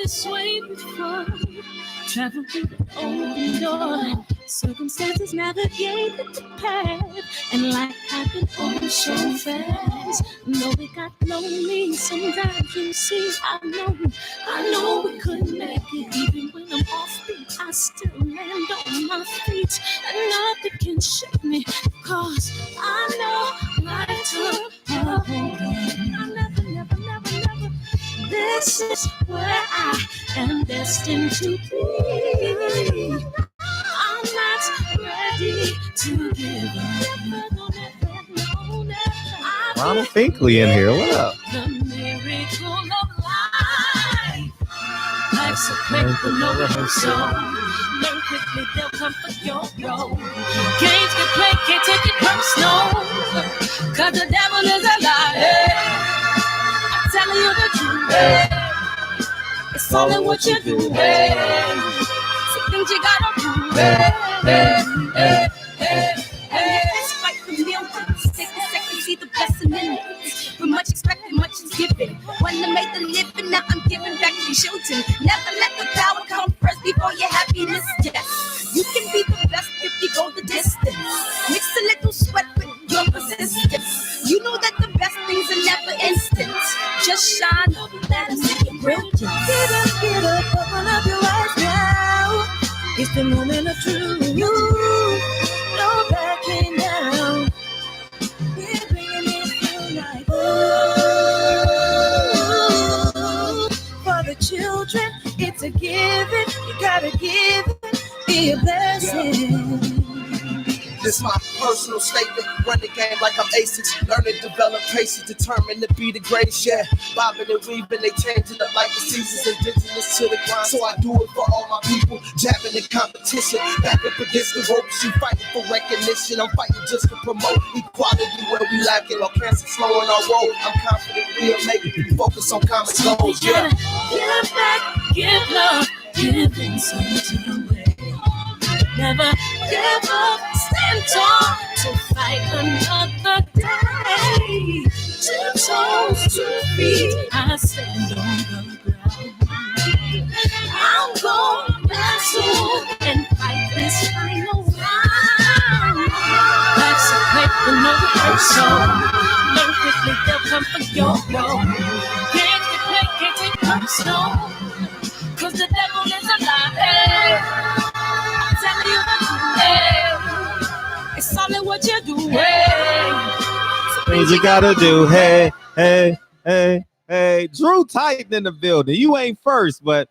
this way before. Travel through the open door. Circumstances navigated the path, and life happened all so fast. No, it got lonely. Sometimes you see, I know we couldn't make it. Even when I'm off beat, I still land on my feet, and nothing can shake me. Cause I know life took a hold on. Never. This is where I am destined to be. I'm not ready to give up. Ronald Finkley in here. What up? The miracle of life. Life's a quick no rehearsal. Learn quickly, they'll come for your role. Games can play, can't take it personal. Cause the devil is a liar. I'm telling you the truth. It's all in what you do. Some things you gotta do. Fight for millions. Take a second, see the blessing in it. With much expected, much is given. When I made the living, now I'm giving back to children. Never let the power come first before your happiness. Yes, you can be the best if you go the distance. Mix a little sweat with your persistence. You know that the best things are never instant. Just shine on that and make it brilliant. Get up, open up your eyes now. It's the moment of truth. No backing down. We're bringing it to life. For the children, it's a given. You gotta give it, be a blessing. This my personal statement. Run the game like I'm aces. Learn and develop patience. Determined to be the greatest. Yeah, bobbing and weaving, they changing up like the seasons. Indigenous to the grind, so I do it for all my people. Jabbing the competition, back up against the ropes. You fighting for recognition. I'm fighting just to promote equality where we lacking. Or cancer slowing our road. I'm confident we'll make it. Focus on common goals. Yeah. Give back, give love, giving something away. Never give up, stand tall to fight another day. 2 toes, 2 feet, I stand on the ground. I'm going back soon and fight this final round. Life's a paper, no rehearsal. Learn quickly, they'll come for your role. Can't get play, can't take personal. Cause the devil is a liar. It's all in what you do. Things you gotta do. Hey. Drew Titan in the building. You ain't first, but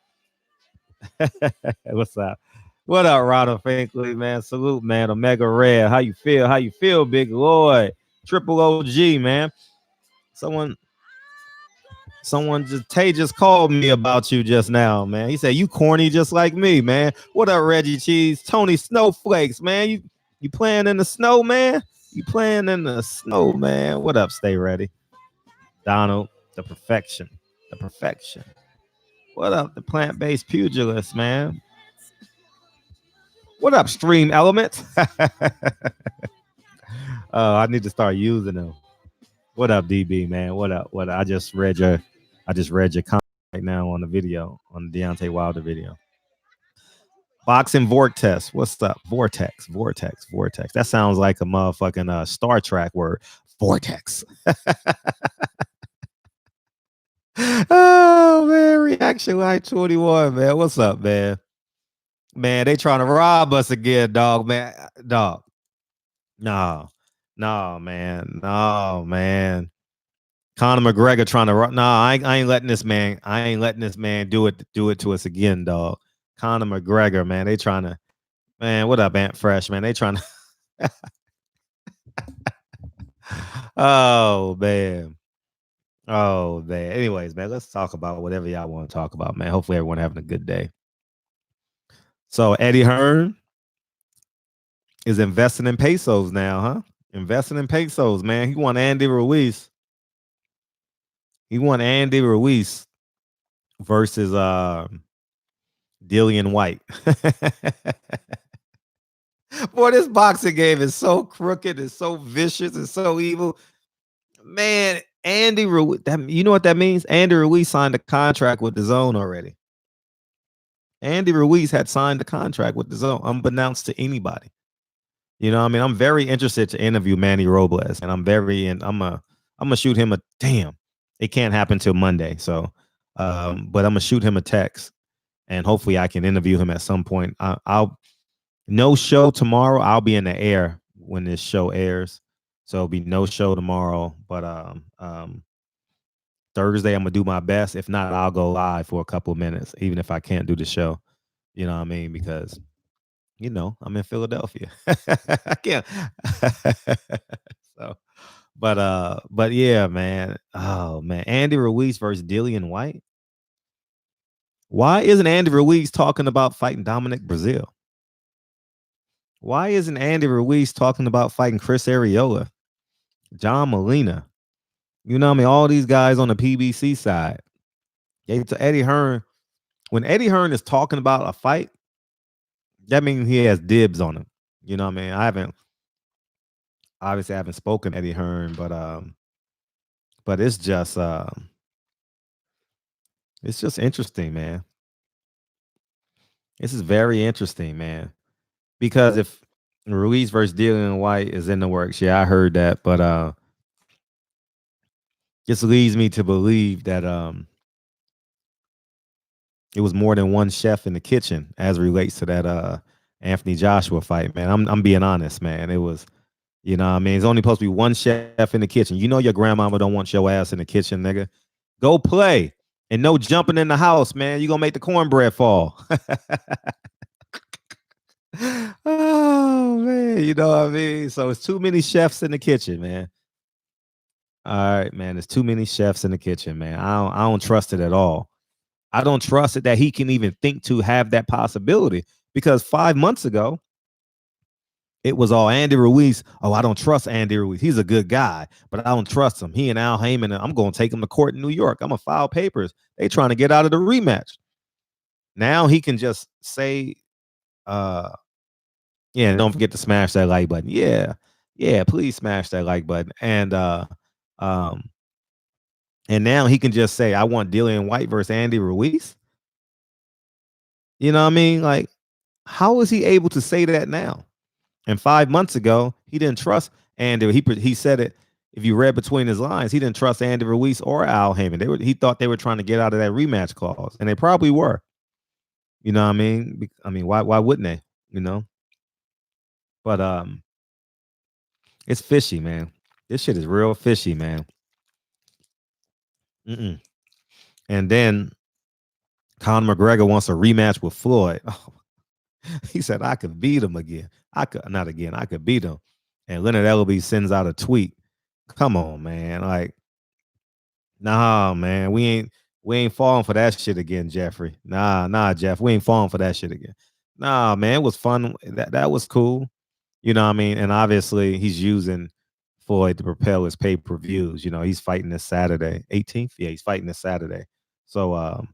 what's up? What up, Ronald Finkley, man? Salute, man. Omega Red. How you feel? How you feel, Big Lloyd? Triple OG, man. Someone just called me about you just now, man. He said you corny just like me, man. What up, Reggie Cheese? Tony Snowflakes, man. You playing in the snow, man? You playing in the snow, man? What up, Stay Ready? Donald, the perfection. What up, the plant-based pugilist, man? What up, Stream Element? I need to start using them. What up, DB, man? What up? I just read your comment right now on the video, on the Deontay Wilder video. Boxing Vortex. What's up? Vortex. That sounds like a motherfucking Star Trek word. Vortex. Oh, man. Reaction Light 21, man. What's up, man? Man, they trying to rob us again, dog, man. Dog. No, man. Conor McGregor trying to run. No, I ain't letting this man. I ain't letting this man do it to us again, dog. Conor McGregor, man. They trying to. Man, what up, Ant Fresh, man? They trying to. Oh man. Anyways, man, let's talk about whatever y'all want to talk about, man. Hopefully, everyone having a good day. So Eddie Hearn is investing in pesos now, huh? Investing in pesos, man. He won Andy Ruiz. Versus Dillian Whyte. Boy, this boxing game is so crooked, it's so vicious, it's so evil. Man, Andy Ruiz, you know what that means? Andy Ruiz signed a contract with the Zone already. Andy Ruiz had signed the contract with the Zone, unbeknownst to anybody. You know what I mean? I'm very interested to interview Manny Robles, and I'm gonna shoot him a damn. It can't happen till Monday, so but I'm gonna shoot him a text, and hopefully I can interview him at some point. I'll no show tomorrow. I'll be in the air when this show airs, so it'll be no show tomorrow. But Thursday I'm gonna do my best. If not, I'll go live for a couple of minutes, even if I can't do the show. You know what I mean? Because I'm in Philadelphia. I can't. So, but yeah, man. Oh man, Andy Ruiz versus Dillian Whyte. Why isn't Andy Ruiz talking about fighting Dominic Brazil? Why isn't Andy Ruiz talking about fighting Chris Arreola, John Molina? You know what I mean? All these guys on the PBC side. To Eddie Hearn. When Eddie Hearn is talking about a fight, that means he has dibs on him. You know what I mean? I haven't spoken to Eddie Hearn, but it's just interesting, man. This is very interesting, man. Because if Ruiz versus Dillian Whyte is in the works, yeah, I heard that, but this leads me to believe that it was more than one chef in the kitchen as it relates to that Anthony Joshua fight, man. I'm being honest, man. It was, you know what I mean? It's only supposed to be one chef in the kitchen. You know your grandmama don't want your ass in the kitchen, nigga. Go play. And no jumping in the house, man. You're going to make the cornbread fall. Oh, man. You know what I mean? So it's too many chefs in the kitchen, man. All right, man. There's too many chefs in the kitchen, man. I don't trust it at all. I don't trust it that he can even think to have that possibility. Because 5 months ago, it was all Andy Ruiz. Oh, I don't trust Andy Ruiz. He's a good guy, but I don't trust him. He and Al Heyman, I'm going to take him to court in New York. I'm going to file papers. They trying to get out of the rematch. Now he can just say, yeah, don't forget to smash that like button. Yeah, please smash that like button. And now he can just say, I want Dillian Whyte versus Andy Ruiz. You know what I mean? Like, how is he able to say that now? And 5 months ago, he didn't trust Andy. He said it. If you read between his lines, he didn't trust Andy Ruiz or Al Heyman. He thought they were trying to get out of that rematch clause, and they probably were. You know what I mean? Why wouldn't they? You know. But it's fishy, man. This shit is real fishy, man. And then Conor McGregor wants a rematch with Floyd. Oh, he said, I could beat him again. I could beat him. And Leonard Ellerbe sends out a tweet. Come on, man. Like, nah, man. We ain't falling for that shit again, Jeffrey. Nah, Jeff. We ain't falling for that shit again. Nah, man. It was fun. That was cool. You know what I mean? And obviously he's using Floyd to propel his pay-per-views. You know, he's fighting this Saturday. 18th? Yeah, he's fighting this Saturday. So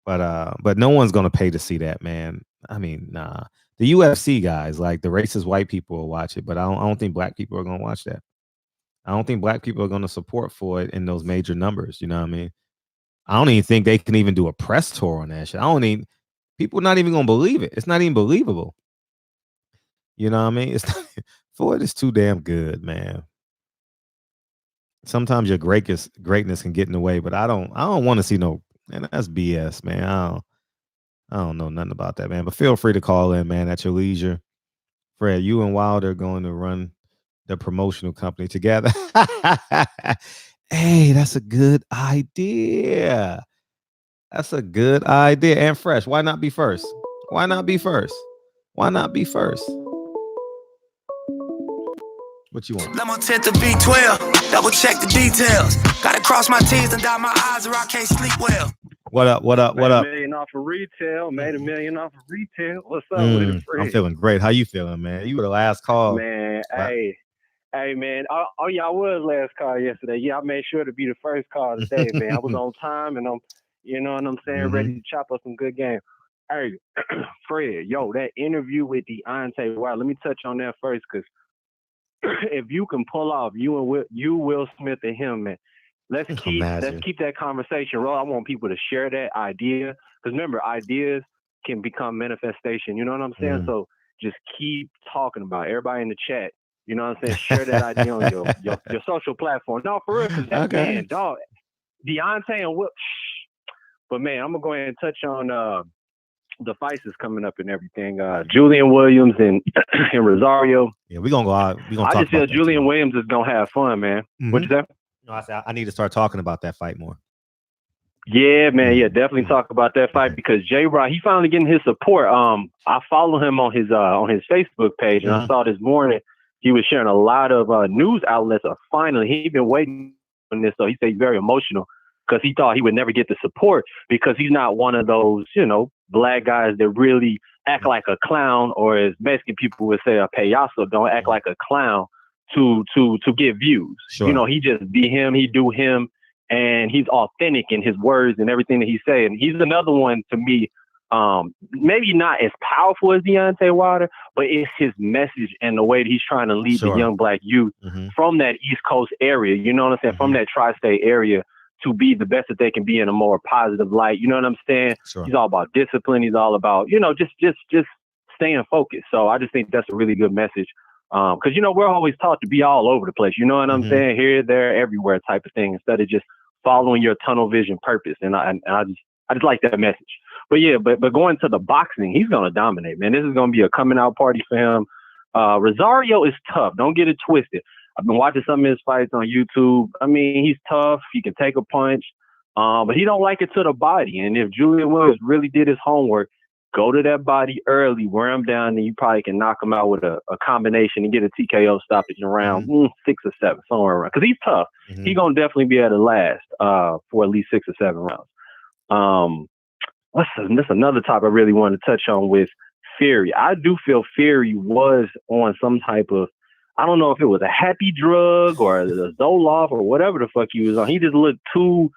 but no one's gonna pay to see that, man. I mean, nah. The UFC guys, like the racist white people, will watch it, but I don't think black people are gonna watch that. I don't think black people are gonna support Floyd in those major numbers. You know what I mean? I don't even think they can even do a press tour on that shit. People are not even gonna believe it. It's not even believable. You know what I mean? Floyd is too damn good, man. Sometimes your greatness can get in the way, but I don't want to see no, and that's BS, man. I don't know nothing about that, man. But feel free to call in, man, at your leisure. Fred, you and Wilder are going to run the promotional company together. Hey, that's a good idea. That's a good idea. And fresh. Why not be first? Why not be first? Why not be first? What you want? Lemon 10 to B12. Double check the details. Gotta cross my T's and dot my I's or I can't sleep well. What up? What up? What up? Made $1 million off of retail. Made $1 million off of retail. What's up with it, Fred? I'm feeling great. How you feeling, man? You were the last call. Man, hey, man. Oh, yeah, I was last call yesterday. Yeah, I made sure to be the first call today, man. I was on time, and I'm, you know what I'm saying, ready to chop up some good game. Hey, Fred, yo, that interview with Deontay Wilder. Let me touch on that first, because if you can pull off you Will Smith and him, man, let's keep that conversation roll. I want people to share that idea, because remember, ideas can become manifestation. You know what I'm saying? So just keep talking about it. Everybody in the chat. You know what I'm saying? Share that idea on your social platform. No, for real, because that man, dog, Deontay and Will. But man, I'm gonna go ahead and touch on the fights is coming up and everything. Julian Williams and Rosario. Yeah, we're gonna go out. I just feel Julian Williams is gonna have fun, man. What you say? No, I said I need to start talking about that fight more. Yeah, man. Yeah, definitely talk about that fight because J-Rod, he finally getting his support. I follow him on his Facebook page, and I saw this morning he was sharing a lot of news outlets. Finally, he'd been waiting on this, so he said he's very emotional because he thought he would never get the support because he's not one of those, black guys that really act like a clown, or as Mexican people would say, a payaso, don't act like a clown to get views. Sure. He just be him, he do him. And he's authentic in his words and everything that he's saying. He's another one to me, maybe not as powerful as Deontay Wilder, but it's his message and the way that he's trying to lead the young black youth from that East Coast area, you know what I'm saying, from that tri-state area to be the best that they can be in a more positive light. You know what I'm saying? Sure. He's all about discipline. He's all about, just staying focused. So I just think that's a really good message. Because, we're always taught to be all over the place. You know what I'm saying? Here, there, everywhere type of thing, instead of just following your tunnel vision purpose. And I just like that message. But yeah, but going to the boxing, he's going to dominate, man. This is going to be a coming out party for him. Rosario is tough. Don't get it twisted. I've been watching some of his fights on YouTube. I mean, he's tough. He can take a punch, but he don't like it to the body. And if Julian Williams really did his homework, go to that body early, wear him down, and you probably can knock him out with a combination and get a TKO stoppage in round 6 or 7, somewhere around. Because he's tough. He's going to definitely be able to last for at least 6 or 7 rounds. That's another topic I really want to touch on with Fury. I do feel Fury was on some type of, I don't know if it was a happy drug or a Zoloft or whatever the fuck he was on. He just looked too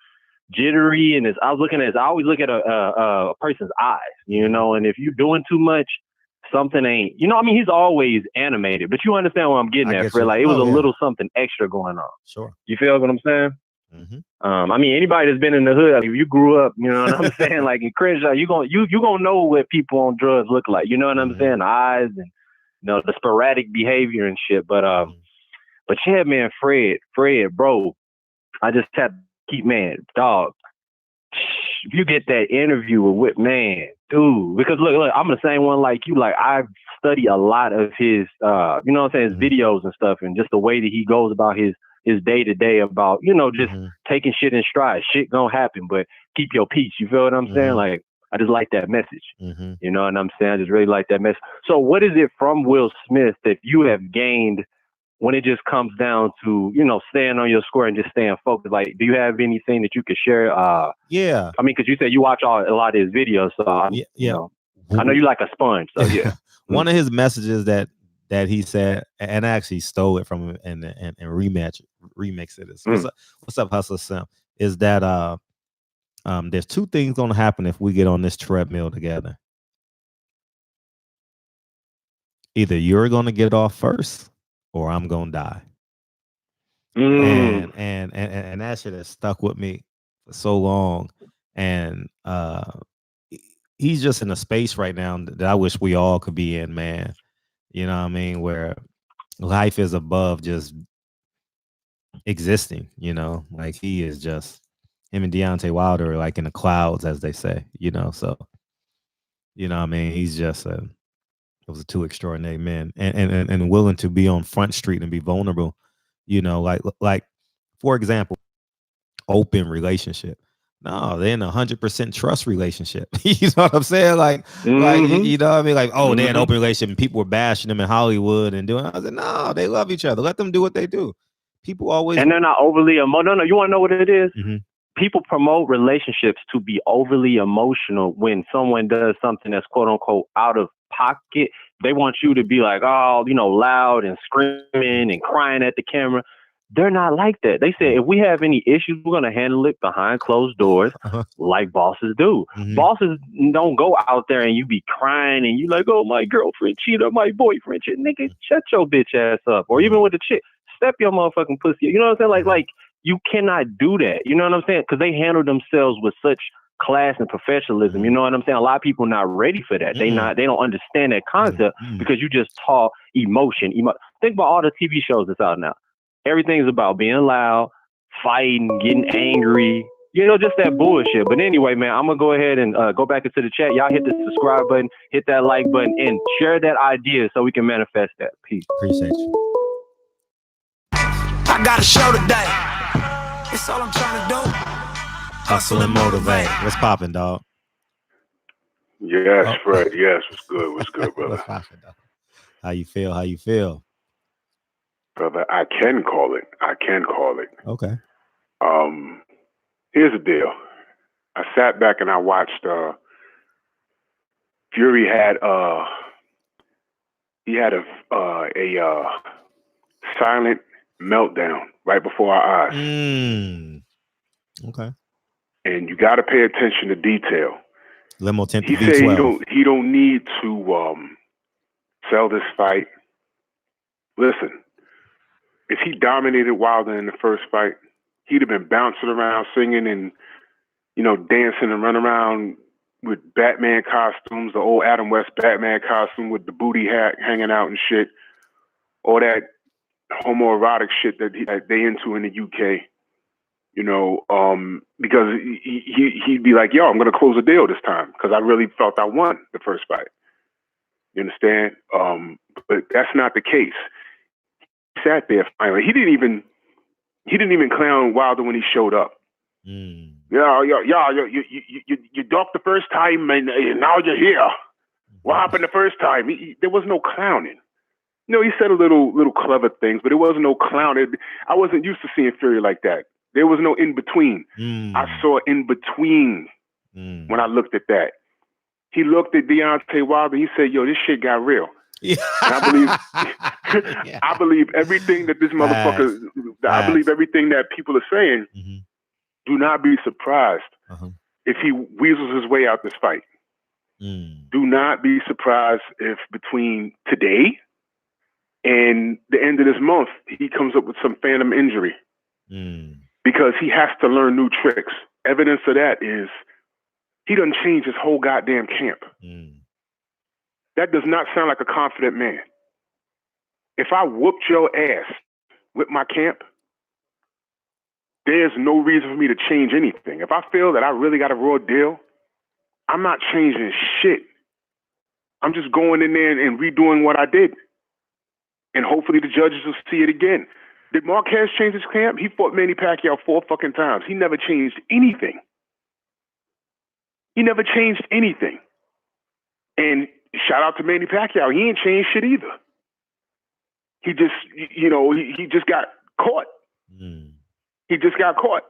jittery, and I always look at a person's eyes, and if you're doing too much, something ain't, he's always animated, but you understand what I'm getting at, Fred. Like, it was a little something extra going on. Sure. You feel what I'm saying? Anybody that's been in the hood, if you grew up, you know what I'm saying, like in Crenshaw, you gonna know what people on drugs look like. You know what I'm saying? The eyes and the sporadic behavior and shit. But yeah, man, Fred, bro, I just had to keep, man, dog. If you get that interview with Whip, man, dude, because look, I'm the same one like you. Like, I study a lot of his, his videos and stuff, and just the way that he goes about his day to day about, just taking shit in stride. Shit gonna happen, but keep your peace. You feel what I'm saying? Like, I just like that message. You know what I'm saying? I just really like that message. So what is it from Will Smith that you have gained when it just comes down to, staying on your square and just staying focused? Like, do you have anything that you could share? Yeah. I mean, because you said you watch a lot of his videos, so I know you like a sponge. So yeah. One of his messages that he said, and I actually stole it from him and remix it. What's up, Hustler Sim? Is that there's 2 things gonna happen if we get on this treadmill together. Either you're gonna get off first, or I'm gonna die. And that shit has stuck with me for so long. And he's just in a space right now that I wish we all could be in, man. You know what I mean? Where life is above just existing, like he is just, him and Deontay Wilder are like in the clouds, as they say, so, I mean, he's just those are 2 extraordinary men and willing to be on Front Street and be vulnerable, like for example, open relationship. No, they're in 100% trust relationship. You know what I'm saying? Like, you know what I mean? Like, oh, they're in an open relationship and people were bashing them in Hollywood and doing. I was like, no, they love each other. Let them do what they do. People always, and they're not overly emotional. No, you want to know what it is? People promote relationships to be overly emotional when someone does something that's quote unquote out of pocket. They want you to be like, oh, loud and screaming and crying at the camera. They're not like that. They say if we have any issues, we're going to handle it behind closed doors like bosses do. Bosses don't go out there and you be crying and you like, oh, my girlfriend cheated on my boyfriend. Nigga, shut your bitch ass up. Or even with the chick, step your motherfucking pussy. You know what I'm saying? Like you cannot do that. You know what I'm saying? Because they handle themselves with such class and professionalism. You know what I'm saying? A lot of people not ready for that. They don't understand that concept because you just taught emotion. Think about all the TV shows that's out now. Everything's about being loud, fighting, getting angry. You know, just that bullshit. But anyway, man, I'm going to go ahead and go back into the chat. Y'all hit the subscribe button, hit that like button, and share that idea so we can manifest that. Peace. Appreciate you. I got a show today. It's all I'm trying to do. Hustle and motivate. What's popping, dog? Yes, Fred. Yes, what's good? What's good, brother? What's popping, dog? How you feel? Brother, I can call it. Okay. Here's the deal. I sat back and I watched Fury had a silent meltdown right before our eyes. Okay. And you got to pay attention to detail. Limo 10 He V12. said he don't need to sell this fight. Listen, if he dominated Wilder in the first fight, he'd have been bouncing around, singing and, you know, dancing and running around with Batman costumes, the old Adam West Batman costume with the booty hat hanging out and shit. All that homoerotic shit that they into in the UK. You know, because he'd be like, yo, I'm going to close a deal this time because I really felt I won the first fight. You understand? But that's not the case. He sat there finally. He didn't even clown Wilder when he showed up. You docked the first time and now you're here. What happened the first time? There was no clowning. You know, he said a little clever things, but it wasn't no clowning. I wasn't used to seeing Fury like that. There was no in between. I saw in between when I looked at that. He looked at Deontay Wilder. He said, "Yo, this shit got real." Yeah. And I believe, I believe everything that this motherfucker. I believe everything that people are saying. Do not be surprised if he weasels his way out this fight. Do not be surprised if between today and the end of this month he comes up with some phantom injury. Because he has to learn new tricks. Evidence of that is he done changed his whole goddamn camp. That does not sound like a confident man. If I whooped your ass with my camp, there's no reason for me to change anything. If I feel that I really got a raw deal, I'm not changing shit. I'm just going in there and redoing what I did. And hopefully the judges will see it again. Did Marquez change his camp? He fought Manny Pacquiao 4 fucking times. He never changed anything. He never changed anything. And shout out to Manny Pacquiao. He ain't changed shit either. He just, you know, he just got caught. He just got caught.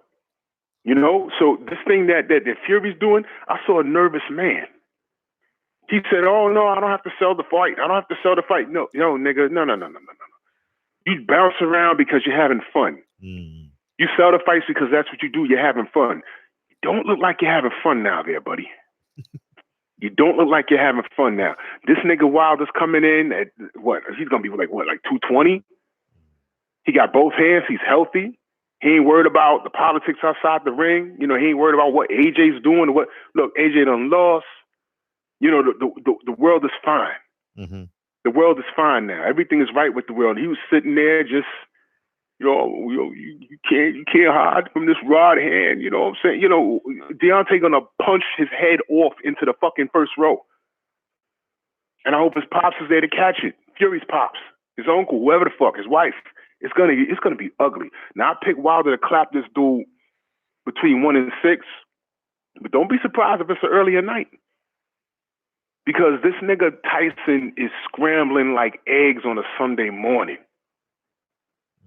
You know, so this thing that Fury's doing, I saw a nervous man. He said, "Oh no, I don't have to sell the fight. I don't have to sell the fight." No, nigga, no. You bounce around because you're having fun. You sell the fights because that's what you do. You're having fun. You don't look like you're having fun now there, buddy. You don't look like you're having fun now. This nigga Wilder's coming in at what? He's going to be like 220? He got both hands. He's healthy. He ain't worried about the politics outside the ring. You know, he ain't worried about what AJ's doing. Look, AJ done lost. You know, the world is fine. The world is fine now. Everything is right with the world. He was sitting there just, you can't hide from this rod hand. You know what I'm saying? You know, Deontay gonna punch his head off into the fucking first row. And I hope his pops is there to catch it. Fury's pops, his uncle, whoever the fuck, his wife. It's gonna be ugly. Now I pick Wilder to clap this dude between 1 and 6, but don't be surprised if it's an earlier night. Because this nigga Tyson is scrambling like eggs on a Sunday morning.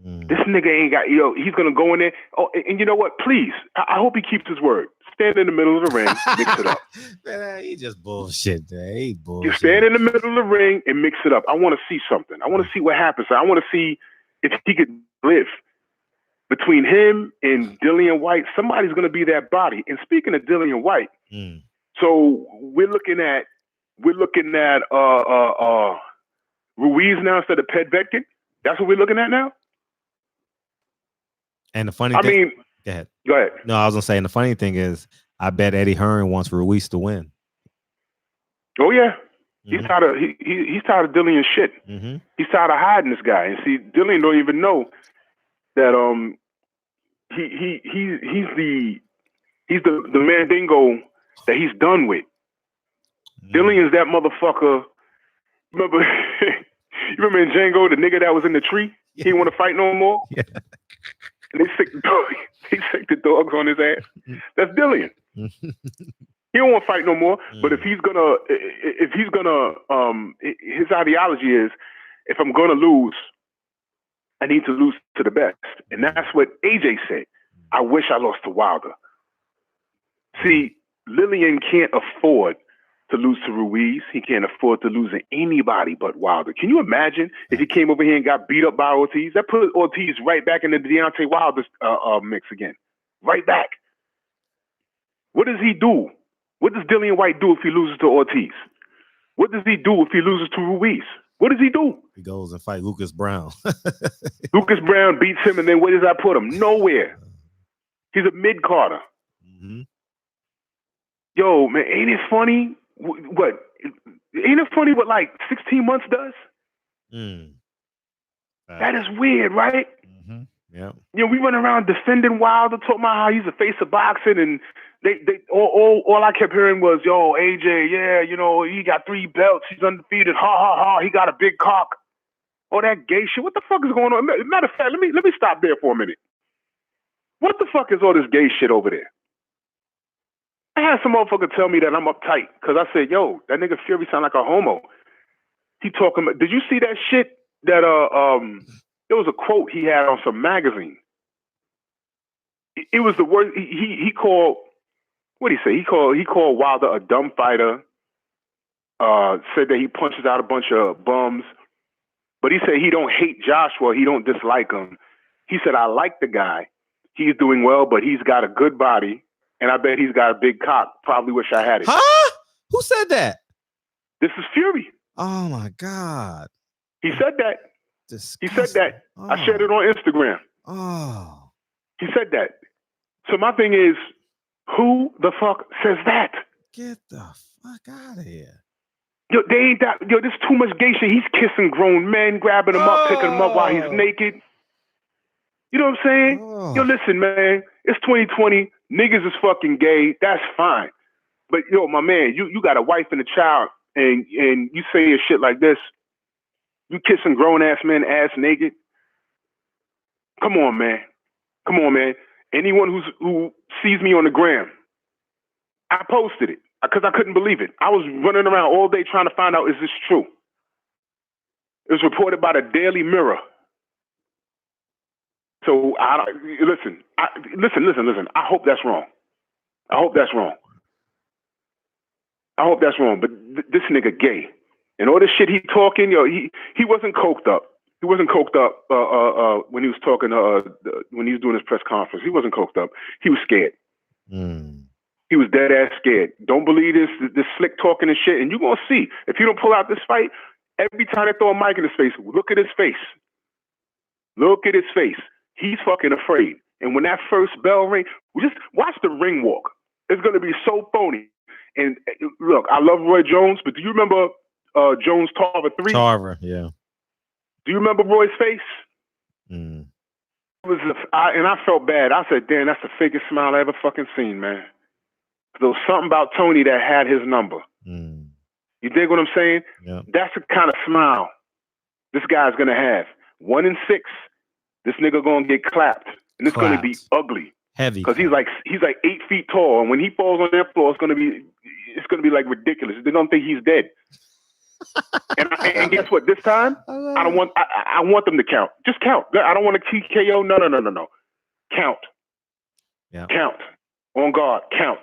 This nigga ain't got, he's going to go in there. Oh, and you know what? Please, I hope he keeps his word. Stand in the middle of the ring, mix it up. Man, he just bullshit, man. He bullshit. You stand in the middle of the ring and mix it up. I want to see something. I want to see what happens. I want to see if he could live. Between him and Dillian Whyte, somebody's going to be that body. And speaking of Dillian Whyte, so we're looking at Ruiz now instead of Pedveckin. That's what we're looking at now. And the funny thing, go ahead. Go ahead. No, I was gonna say, and the funny thing is, I bet Eddie Hearn wants Ruiz to win. Oh yeah, he's tired of he's tired of Dillian's shit. Mm-hmm. He's tired of hiding this guy. And see, Dillian don't even know that he's the Mandingo that he's done with. Dillian's that motherfucker. Remember, you remember in Django, the nigga that was in the tree? He didn't want to fight no more. Yeah. And they sick the dogs on his ass. That's Dillian. He don't want to fight no more. But if he's gonna, his ideology is, if I'm gonna lose, I need to lose to the best. And that's what AJ said. I wish I lost to Wilder. See, Lillian can't afford to lose to Ruiz. He can't afford to lose to anybody but Wilder. Can you imagine if he came over here and got beat up by Ortiz? That put Ortiz right back in the Deontay Wilder mix again. Right back. What does he do? What does Dillian Whyte do if he loses to Ortiz? What does he do if he loses to Ruiz? What does he do? He goes and fight Lucas Brown. Lucas Brown beats him, and then where does that put him? Nowhere. He's a mid-carder. Mm-hmm. Yo, man, ain't it funny? What? Ain't it funny what like 16 months does? That is weird, right? Mm-hmm. Yeah. You know, we run around defending Wilder, talking about how he's the face of boxing, and they all I kept hearing was, yo, AJ, yeah, you know, he got 3 belts, he's undefeated, ha ha ha, he got a big cock. All that gay shit. What the fuck is going on? Matter of fact, let me stop there for a minute. What the fuck is all this gay shit over there? I had some motherfucker tell me that I'm uptight because I said, yo, that nigga Fury sound like a homo. He talking about, did you see that shit that there was a quote he had on some magazine. It was the word he called, what did he say? He called Wilder a dumb fighter, said that he punches out a bunch of bums, but he said he don't hate Joshua, he don't dislike him. He said, I like the guy. He's doing well, but he's got a good body. And I bet he's got a big cock. Probably wish I had it. Huh? Who said that? This is Fury. Oh my God. He said that. Disgusting. He said that. Oh. I shared it on Instagram. Oh. He said that. So my thing is, who the fuck says that? Get the fuck out of here. Yo, they ain't that. Yo, there's too much gay shit. He's kissing grown men, grabbing them up, picking them up while he's naked. You know what I'm saying? Oh. Yo, listen, man. It's 2020. Niggas is fucking gay. That's fine. But yo, my man, you got a wife and a child, and you say shit like this. You kissing grown ass men ass naked. Come on, man. Come on, man. Anyone who sees me on the gram, I posted it because I couldn't believe it. I was running around all day trying to find out, is this true? It was reported by the Daily Mirror. So listen. I hope that's wrong. I hope that's wrong. But this nigga gay, and all this shit he talking. Yo, he wasn't coked up. He wasn't coked up when he was talking. When he was doing his press conference, he wasn't coked up. He was scared. He was dead ass scared. Don't believe this slick talking and shit. And you're gonna see if you don't pull out this fight. Every time they throw a mic in his face, look at his face. Look at his face. He's fucking afraid. And when that first bell ring, just watch the ring walk. It's going to be so phony. And look, I love Roy Jones, but do you remember Jones Tarver 3? Tarver, yeah. Do you remember Roy's face? Mm. And I felt bad. I said, damn, that's the fakest smile I ever fucking seen, man. There was something about Tony that had his number. Mm. You dig what I'm saying? Yeah. That's the kind of smile this guy's going to have. 1 in 6. This nigga gonna get clapped, and it's gonna be ugly. Heavy. Because he's like 8 feet tall, and when he falls on that floor, it's gonna be like ridiculous. They're gonna think he's dead. and guess what? This time, I want them to count. Just count. I don't want a TKO. No. Count. Yeah. Count. On guard. Count.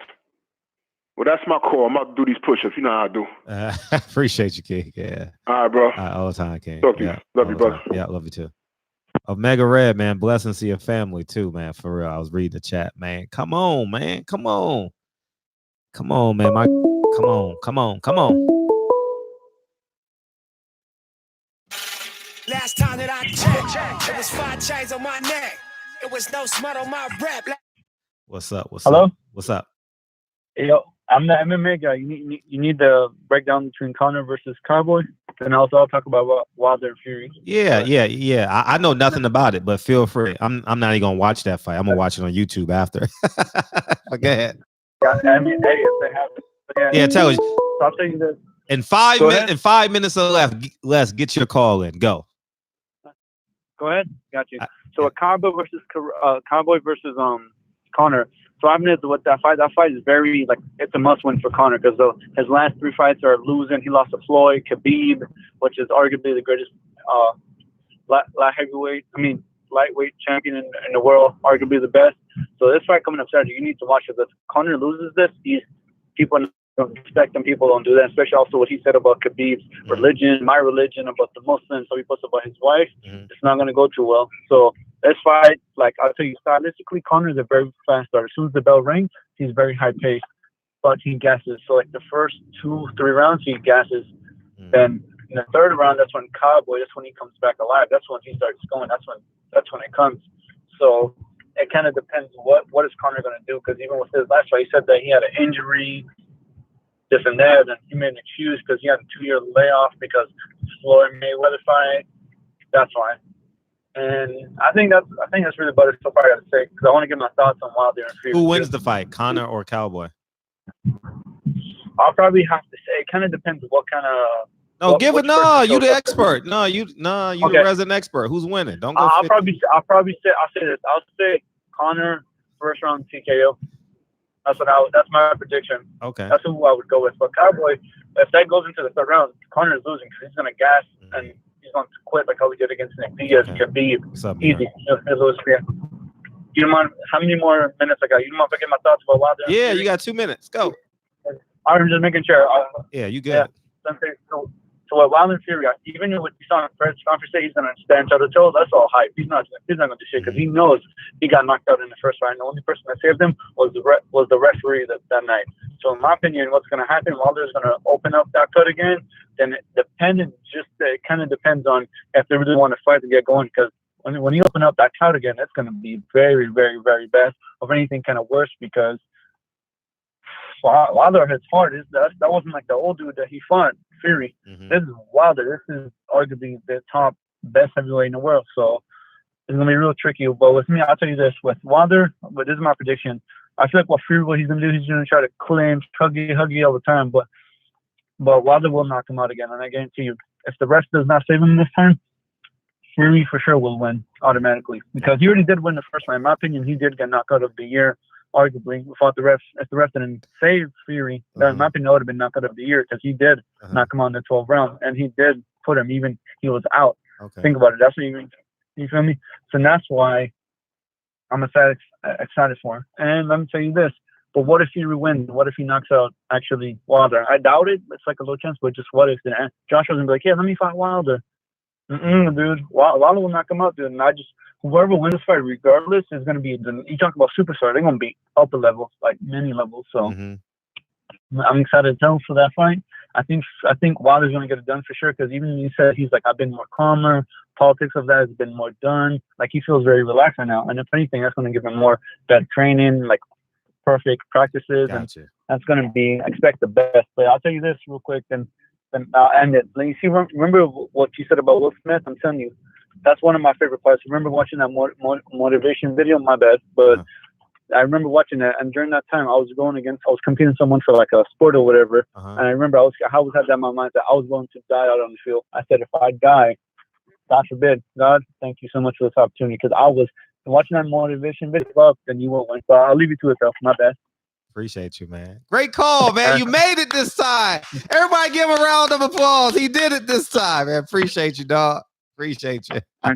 Well, that's my call. I'm about to do these push-ups. You know how I do. I appreciate you, King. Yeah. All right, bro. All the time, King. Love you. Love you, brother. Yeah, love you too. Omega Red, man. Blessings to your family too, man. For real. I was reading the chat, man. Come on, man. Come on, man. Come on. Last time that I checked, it was 5 chains on my neck. It was no smut on my rap. What's up? Hello? What's up? Yo, I'm the MMA guy. You need the breakdown between Conor versus Cowboy. Then also I'll talk about Wilder and Fury. Yeah. I know nothing about it, but feel free. I'm not even gonna watch that fight. I'm gonna watch it on YouTube after. But go ahead. Yeah, I mean, hey, if they have it. Yeah, tell you. So I'll tell you this. In 5 minutes or less, let's get your call in. Go. Go ahead. Got you. So a Cowboy versus Conor. So I'm with that fight. That fight is very it's a must win for Conor because his last 3 fights are losing. He lost to Floyd, Khabib, which is arguably the greatest lightweight champion in the world, arguably the best. So this fight coming up Saturday, you need to watch it. If Conor loses this, people don't respect him. People don't do that, especially also what he said about Khabib's religion, my religion, about the Muslims. So he puts about his wife. It's not going to go too well. So this fight, I'll tell you, stylistically, Conor is a very fast starter. As soon as the bell rings, he's very high paced, but he gasses. So the first 2-3 rounds, he gasses. Then in the third round, that's when that's when he comes back alive. That's when he starts going. That's when it comes. So it kind of depends what is Conor going to do, because even with his last fight, he said that he had an injury, this and that, and he made an excuse because he had a 2-year layoff because Floyd Mayweather fight. That's why. And I think that's really about it so far. I got to say, because I want to get my thoughts on Wilder and Fury. Who wins the fight, Conor or Cowboy? I'll probably have to say it kind of depends what kind of. No, you the expert. You the resident expert. Who's winning? Don't go. I'll say this. I'll say Conor first round TKO. That's my prediction. Okay. That's who I would go with. But Cowboy, if that goes into the third round, Conor is losing because he's gonna gas and he's going to quit like how he did against Nick Diaz. Khabib. Easy. He'll lose. You don't mind how many more minutes I got? You don't mind if I get my thoughts about Wilder? Yeah, you got 2 minutes. Go. I'm just making sure. Yeah, you good. Yeah. So what Wilder and Fury, even with you saw him first conference, he's gonna stand toe to toe. That's all hype. He's not gonna do shit because he knows he got knocked out in the first fight. And the only person that saved him was the referee that night. So in my opinion, what's gonna happen? Wilder's gonna open up that cut again. Then it kind of depends on if they really want to fight to get going. Because when you open up that cut again, it's gonna be very, very, very bad. Or anything kind of worse because Wilder hits hard. That wasn't like the old dude that he fought, Fury. This is Wilder. This is arguably the top best heavyweight in the world. So it's gonna be real tricky. But with me, I'll tell you this: with Wilder, but this is my prediction. I feel like what he's gonna do, he's gonna try to clinch, huggy all the time. But Wilder will knock him out again, and I guarantee you, if the ref does not save him this time, Fury for sure will win automatically because he already did win the first fight. In my opinion, he did get knocked out of the year. Arguably, without the refs, if the ref didn't save Fury, in my opinion, it would have been knockout of the year because he did knock him on the 12th round, and he did put him even he was out. Okay. Think about it. That's what you feel me? So that's why I'm excited for him. And let me tell you this: but what if Fury wins? What if he knocks out actually Wilder? I doubt it. It's like a low chance, but just what if? Joshua's gonna be like, yeah, let me fight Wilder. Dude, Wilder will knock him out, dude. And whoever wins this fight, regardless, is going to be. You talk about superstar; they're going to be upper levels, like many levels. So I'm excited to tell for that fight. I think Wilder's going to get it done for sure because even he said he's like, I've been more calmer. Politics of that has been more done. Like he feels very relaxed right now. And if anything, that's going to give him more better training, like perfect practices, and that's going to be expect the best. But I'll tell you this real quick, and then I'll end it. Like, you see, remember what you said about Will Smith? I'm telling you. That's one of my favorite parts. I remember watching that motivation video. My bad, but I remember watching that. And during that time, I was competing someone for like a sport or whatever. And I remember I always had that in my mind that I was going to die out on the field. I said, if I die, God forbid, God, thank you so much for this opportunity because I was watching that motivation video. Then you won't win. So I'll leave you to it, though. My bad. Appreciate you, man. Great call, man. You made it this time. Everybody give him a round of applause. He did it this time, man. Appreciate you, dog. Appreciate you. All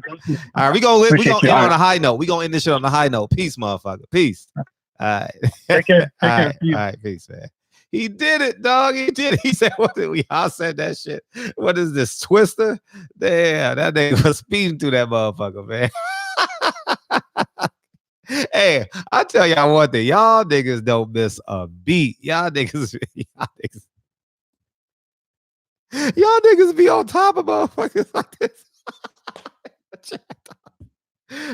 right, we gonna end on a high note. We gonna end this shit on a high note. Peace, motherfucker. Peace. All right. Take care. All right, peace, man. He did it, dog. He did it. He said, "What did we all said that shit? What is this Twister? Damn, that nigga was speeding through that motherfucker, man." Hey, I tell y'all one thing. Y'all niggas don't miss a beat. Y'all niggas be on top of motherfuckers like this.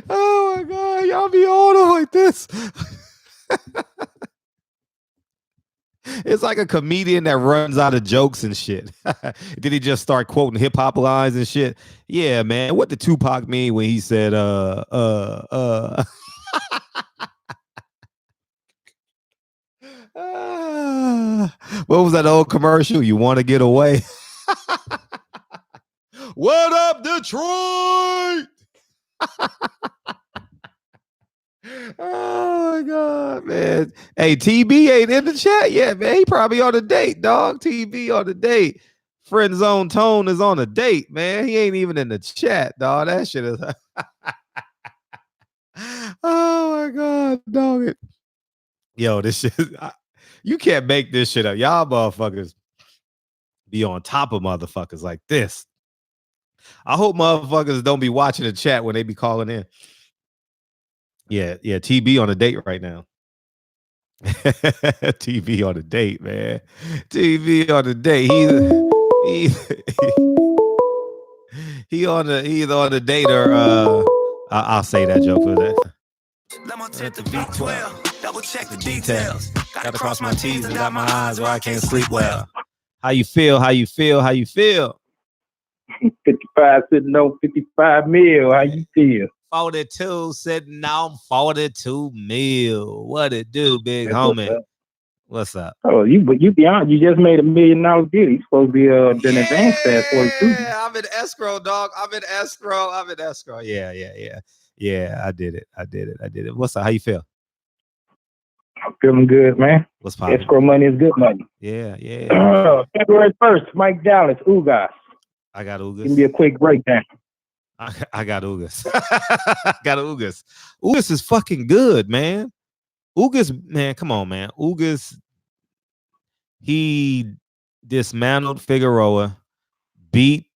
Oh my God, y'all be on like this. It's like a comedian that runs out of jokes and shit. Did he just start quoting hip hop lines and shit? Yeah, man. What did Tupac mean when he said what was that old commercial? You want to get away? What up, Detroit? Oh my God, man. Hey, TB ain't in the chat yet, man. He probably on a date, dog. TB on a date. Friend Zone Tone is on a date, man. He ain't even in the chat, dog. That shit is oh my God, dog. It. Yo, this shit you can't make this shit up. Y'all motherfuckers be on top of motherfuckers like this. I hope motherfuckers don't be watching the chat when they be calling in. Yeah, TB on a date right now. TV on a date, man. TV on a date. He on the either on a date or I'll say that joke for that. Let me tip the V12. Double check the details. Gotta cross my T's and dot my I's or I can't sleep well. How you feel? 55 sitting on 55 mil. How you feel? 42 sitting on 42 mil. What it do, big homie? What's up? Oh, you be honest. You just made $1 million deal. You supposed to be an advance fast 42. Yeah, I'm in escrow, dog. I'm in escrow. Yeah, I did it. What's up? How you feel? I'm feeling good, man. What's poppin'? Escrow money is good money. Yeah. February 1st, Mike Dallas, Ugas. I got Ugas. Give me a quick breakdown. I got Ugas. Ugas is fucking good, man. Ugas, man, come on, man. Ugas, he dismantled Figueroa, beat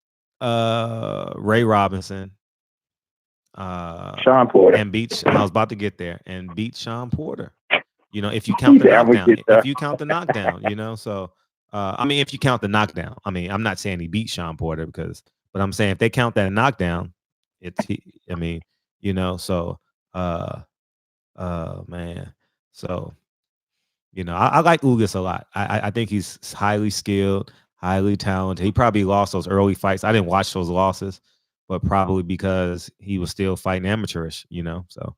Ray Robinson, Sean Porter, and I was about to get there, and beat Sean Porter. You know, if you count the knockdown, you know, so I mean, if you count the knockdown, I mean, I'm not saying he beat Sean Porter but I'm saying if they count that knockdown, I mean, you know, so man. So, you know, I like Ugas a lot. I think he's highly skilled, highly talented. He probably lost those early fights. I didn't watch those losses, but probably because he was still fighting amateurish, you know. So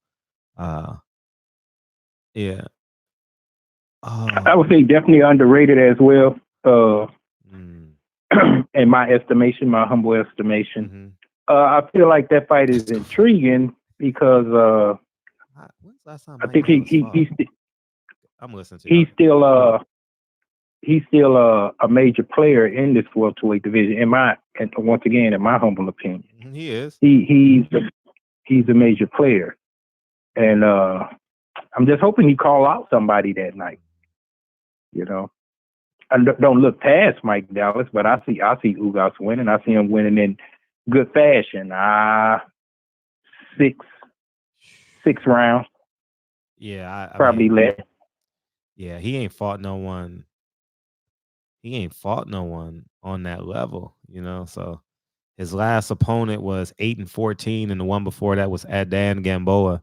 yeah. I would say definitely underrated as well. In my estimation, my humble estimation. I feel like that fight is intriguing because when's the last time I think I'm listening to he's still a major player in this welterweight division. Once again, in my humble opinion, he is. He's a major player, and I'm just hoping he call out somebody that night. You know, I don't look past Mike Dallas, but I see Ugas winning. I see him winning in good fashion. 6 rounds. Yeah, probably less. Yeah, he ain't fought no one on that level, you know. So his last opponent was 8-14, and the one before that was Adan Gamboa.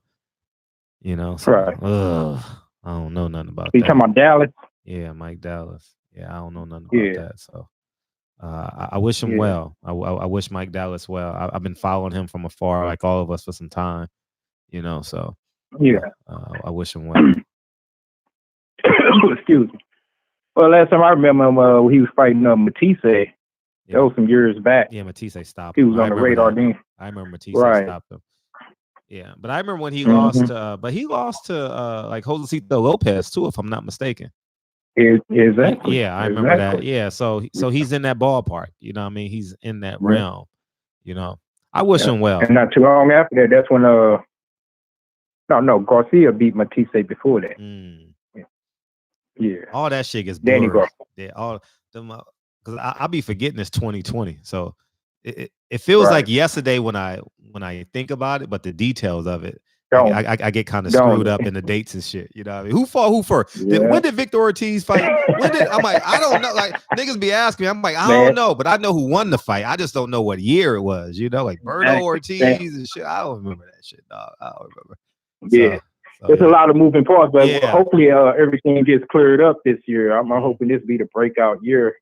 You know, so right. I don't know nothing about that. You that. talking about Dallas? Yeah, Mike Dallas. Yeah, I don't know nothing about that. So I wish him well. I wish Mike Dallas well. I've been following him from afar, like all of us, for some time. You know, so I wish him well. Excuse me. Well, last time I remember him, he was fighting Matisse. That was some years back. Yeah, Matisse stopped him. He was on the radar then. I remember Matisse stopped him. Yeah, but I remember when he lost to, like Josecito Lopez too, if I'm not mistaken. Exactly. Yeah, I remember that. Yeah, so he's in that ballpark. You know what I mean? He's in that realm. You know, I wish him well. And not too long after that, that's when Garcia beat Matisse before that. Yeah. All that shit gets blurred. Yeah, all them because I be forgetting it's 2020. So it feels like yesterday when I think about it, but the details of it, I get kind of screwed up in the dates and shit. You know what I mean? Who fought who first? Yeah. When did Victor Ortiz fight? I'm like, I don't know. Like niggas be asking me. I'm like, I don't know, but I know who won the fight. I just don't know what year it was. You know, like Berto Ortiz and shit. I don't remember that shit, dog. I don't remember. It's a lot of moving parts, but Yeah. hopefully everything gets cleared up this year. I'm hoping this be the breakout year.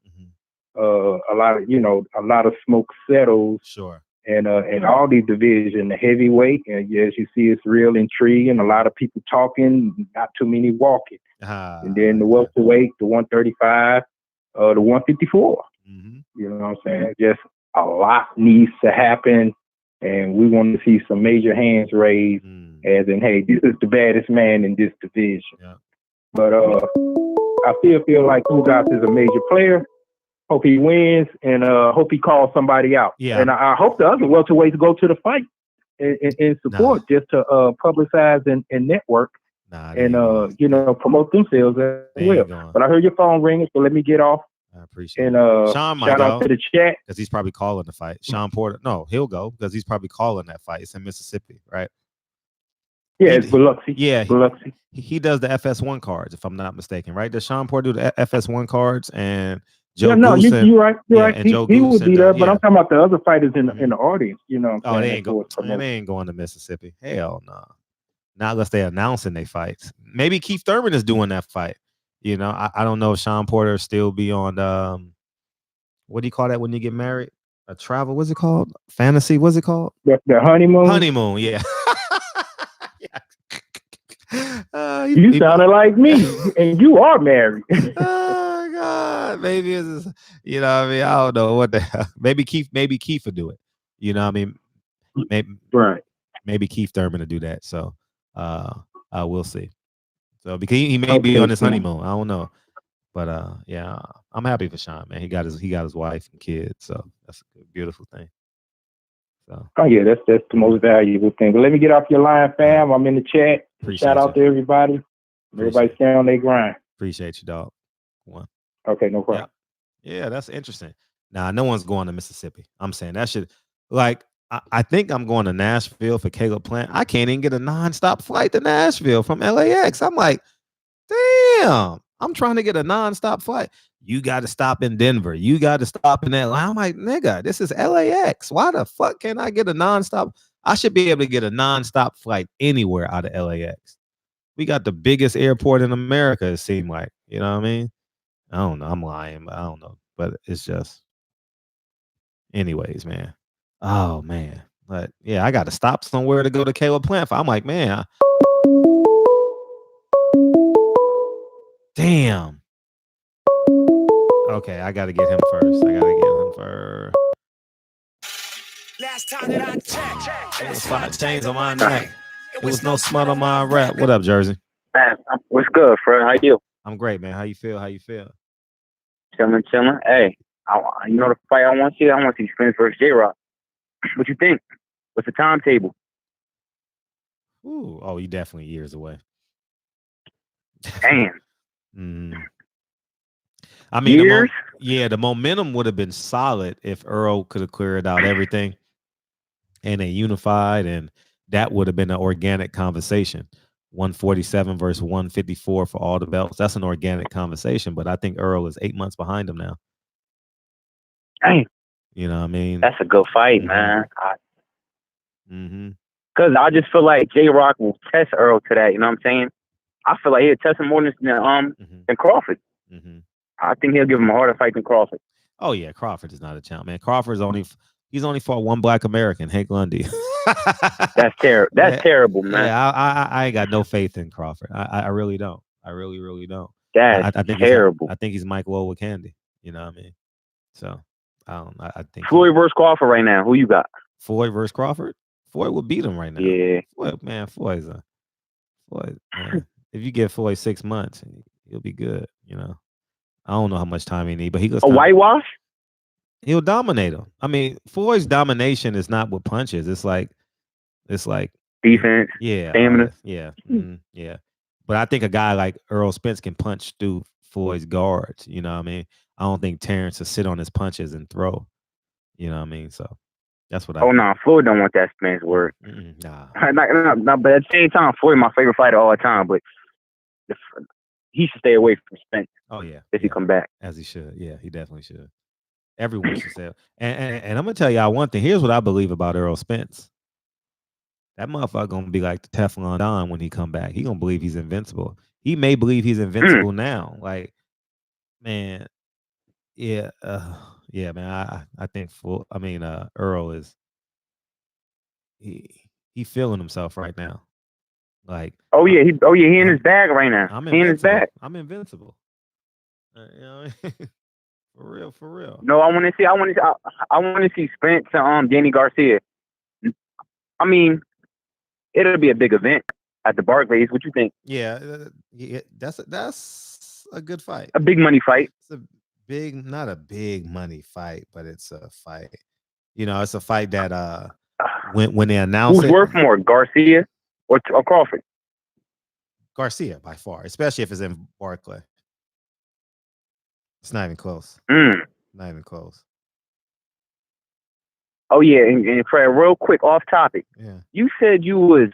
A lot of smoke settles. Sure. And all these divisions, the heavyweight, and as you see, it's real intriguing. A lot of people talking, not too many walking. And then the welterweight, the 135, the 154. You know what I'm saying? Just a lot needs to happen, and we want to see some major hands raised, as in, hey, this is the baddest man in this division. Yeah. But I still feel like Ugas is a major player. Hope he wins, and hope he calls somebody out. Yeah. And I hope the other welterweights go to the fight and support, just to publicize and network, and promote themselves as well. But I heard your phone ringing, so let me get off. I appreciate and it. Sean might shout out to the chat because he's probably calling the fight. Sean Porter, no, he'll go because he's probably calling that fight. It's in Mississippi, right? Yeah, it's Biloxi. Yeah, Biloxi. He does the FS1 cards, if I'm not mistaken, right? Does Sean Porter do the FS1 cards and Joe? Yeah, no, you're right. You're right. And He Joe would be there, but yeah. I'm talking about the other fighters in the audience. You know, what I'm saying? They ain't going to Mississippi. Hell no, not unless they announcing they fights. Maybe Keith Thurman is doing that fight. You know, I don't know if Sean Porter still be on what do you call that when you get married? A travel? What's it called? Fantasy? What's it called? The honeymoon. Honeymoon, yeah. You sounded like me, and you are married. Oh God, maybe it's, you know what I mean? I don't know what the hell. Maybe Keith will do it. You know what I mean? Maybe Keith Thurman to do that. So we'll see. So because he may be on his honeymoon. I don't know. But yeah, I'm happy for Sean, man. He got his wife and kids, so that's a beautiful thing. So yeah, that's the most valuable thing. But let me get off your line, fam. I'm in the chat. Shout out to everybody. Everybody stay on their grind. Appreciate you, dog. One. Okay, no problem. Yeah, that's interesting. Now, no one's going to Mississippi. I'm saying that should, I think I'm going to Nashville for Caleb Plant. I can't even get a nonstop flight to Nashville from LAX. I'm like, damn. I'm trying to get a nonstop flight. You got to stop in Denver. You got to stop in Atlanta. I'm like, nigga, this is LAX. Why the fuck can't I get a nonstop? I should be able to get a nonstop flight anywhere out of LAX. We got the biggest airport in America, it seemed like. You know what I mean? I don't know. I'm lying, but I don't know. But it's just, anyways, man. Oh, man. But yeah, I got to stop somewhere to go to Caleb Plant. I'm like, man, damn. Okay, I gotta get him first. Last time that I checked, it was 5 chains on my neck. It was no smut on my rap. What up, Jersey? Man, what's good, Fred? How you? I'm great, man. How you feel? Chilling. Hey, you know the fight I want to see? I want to see Spence versus J-Rock. What you think? What's the timetable? Ooh, oh, you definitely years away. Damn. I mean, the momentum would have been solid if Earl could have cleared out everything and they unified, and that would have been an organic conversation. 147 versus 154 for all the belts. That's an organic conversation, but I think Earl is 8 months behind him now. Dang. You know what I mean? That's a good fight, man. Because I just feel like J-Rock will test Earl today. You know what I'm saying? I feel like he'll test him more than Crawford. I think he'll give him a harder fight than Crawford. Oh yeah, Crawford is not a challenge, man. Crawford's he's only fought one Black American, Hank Lundy. That's terrible. That's terrible, man. Yeah, I ain't got no faith in Crawford. I really don't. I really, really don't. That's I think terrible. I think he's Michael Old with Candy. You know what I mean? So I don't. I think Floyd versus Crawford right now. Who you got? Floyd versus Crawford. Floyd will beat him right now. Yeah. Floyd, man. Floyd. Man. If you give Floyd 6 months, he'll be good. You know. I don't know how much time he needs, but he goes. A whitewash? He'll dominate him. I mean, Floyd's domination is not with punches. It's like defense. Yeah. Stamina. Yeah. Yeah. But I think a guy like Earl Spence can punch through Floyd's guards. You know what I mean? I don't think Terrence will sit on his punches and throw. You know what I mean? So that's what I. Oh no, Floyd don't want that Spence word. Nah. But at the same time, Floyd my favorite fighter all the time. But he should stay away from Spence. Oh yeah. If he come back, as he should. Yeah, he definitely should. Everyone should say. And I'm gonna tell y'all one thing. Here's what I believe about Earl Spence. that motherfucker gonna be like the Teflon Don when he come back. He gonna believe he's invincible. He may believe he's invincible now. Like, man, yeah, yeah, man. I think Earl is he feeling himself right now. Like, he in his bag right now. I'm He in his invincible. bag. I'm invincible. You know, for real. No, I want to see Spence and Danny Garcia. I mean, it'll be a big event at the Barclays. What you think? Yeah, that's a good fight. A big money fight. It's not a big money fight, but it's a fight. You know, it's a fight that when they announce who's worth more, Garcia or Crawford? Garcia by far, especially if it's in Barclay. It's not even close. Not even close. Oh yeah, and Fred, real quick, off topic. Yeah. You said you was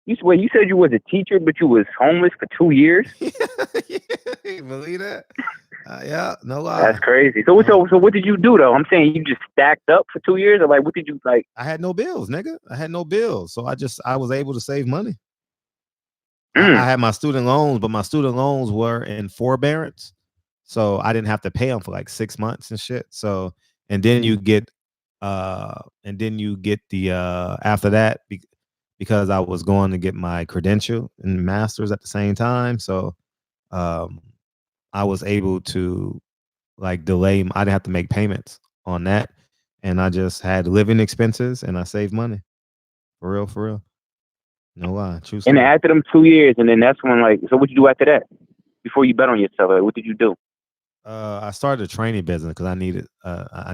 a teacher, but you was homeless for 2 years. You believe that? Yeah, no lie. That's crazy. So what did you do though? I'm saying you just stacked up for 2 years, or like what did you like? I had no bills, nigga. I had no bills, so I was able to save money. I had my student loans, but my student loans were in forbearance, so I didn't have to pay them for like 6 months and shit. So and then you get the after that because I was going to get my credential and master's at the same time. So I was able to like delay. I didn't have to make payments on that, and I just had living expenses and I saved money. For real. No lie, true story. And after them 2 years, and then that's when like, so what you do after that? Before you bet on yourself, like, what did you do? I started a training business because I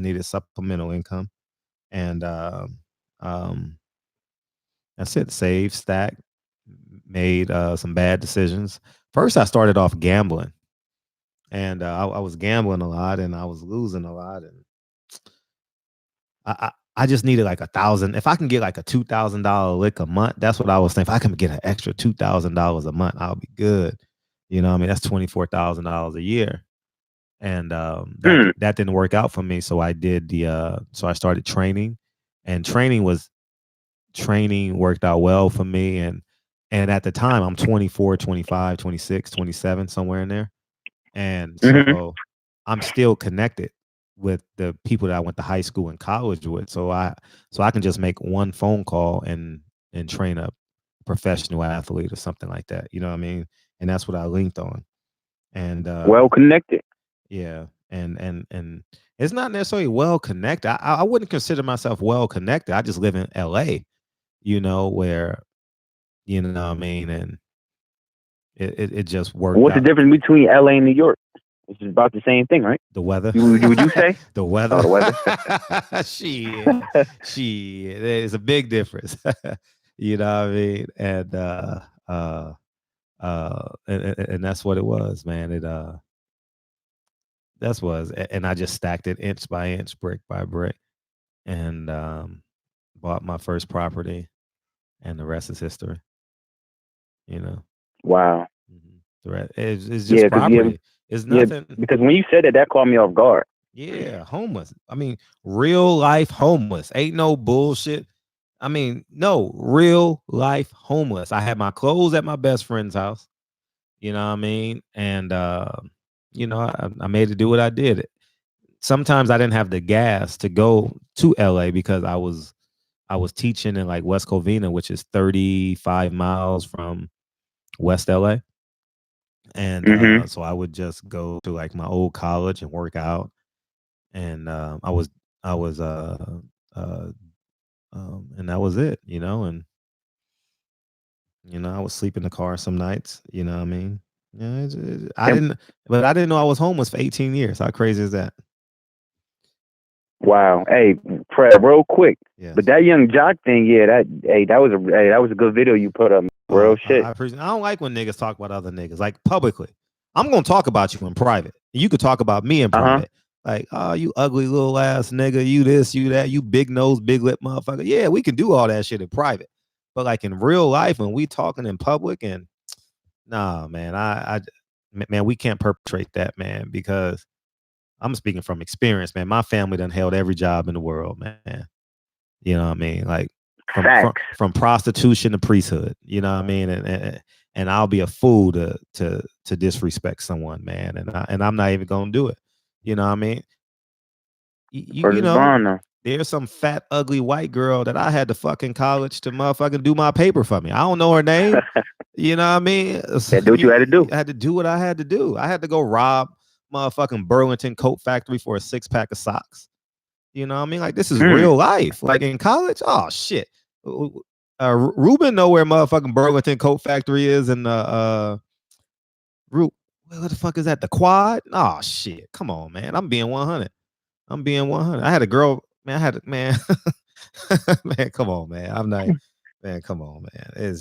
needed supplemental income, and that's it. Saved, stacked, made some bad decisions. First, I started off gambling, and I was gambling a lot, and I was losing a lot, and I just needed like $1,000. If I can get like a $2,000 lick a month, that's what I was thinking. If I can get an extra $2,000 a month, I'll be good. You know what I mean? That's $24,000 a year. And that didn't work out for me. So I did so I started training, and training worked out well for me. And at the time I'm 24, 25, 26, 27, somewhere in there. And so I'm still connected with the people that I went to high school and college with. So I can just make one phone call and train a professional athlete or something like that. You know what I mean? And that's what I linked on. And well connected. Yeah. And it's not necessarily well connected. I wouldn't consider myself well connected. I just live in LA, you know, where, you know what I mean? And it just worked. What's the difference between LA and New York? It's about the same thing, right? The weather. Would you say? The weather. Oh, the weather. Shit. There's a big difference. You know what I mean? And that's what it was, man. And I just stacked it inch by inch, brick by brick, and bought my first property, and the rest is history. You know. Wow. The rest, it's just property. It's nothing. Yeah, because when you said that caught me off guard. Yeah, homeless. I mean, real life homeless. Ain't no bullshit. I mean, no, real life homeless. I had my clothes at my best friend's house. You know what I mean? And you know, I made it do what I did. Sometimes I didn't have the gas to go to LA because I was teaching in like West Covina, which is 35 miles from West LA. And so I would just go to like my old college and work out. And and that was it, you know. And you know, I would sleep in the car some nights, you know what I mean? Yeah, I didn't know I was homeless for 18 years. How crazy is that? Wow. Hey, Fred, real quick. Yes. But that young jock thing, that was a good video you put up. Real shit. I don't like when niggas talk about other niggas, like publicly. I'm gonna talk about you in private. You could talk about me in private. Like, oh, you ugly little ass nigga, you this, you that, you big nose, big lip motherfucker. Yeah, we can do all that shit in private. But like in real life, when we talking in public, and nah, man, man, we can't perpetrate that, man, because I'm speaking from experience, man. My family done held every job in the world, man. You know what I mean? Like from prostitution to priesthood. You know what I mean? And I'll be a fool to disrespect someone, man. And I'm not even gonna do it. You know what I mean? You know, there's some fat, ugly white girl that I had to fucking college to motherfucking do my paper for me. I don't know her name. You know what I mean? Yeah, do what you had to do. I had to do what I had to do. I had to go rob motherfucking Burlington Coat Factory for a 6-pack of socks. You know what I mean? Like, this is real life. Like, in college, oh shit. Ruben know where motherfucking Burlington Coat Factory is, and what the fuck is that? The Quad? Oh shit. Come on, man. I'm being 100. I had a girl, man. Man, come on, man. I'm not, man. Come on, man.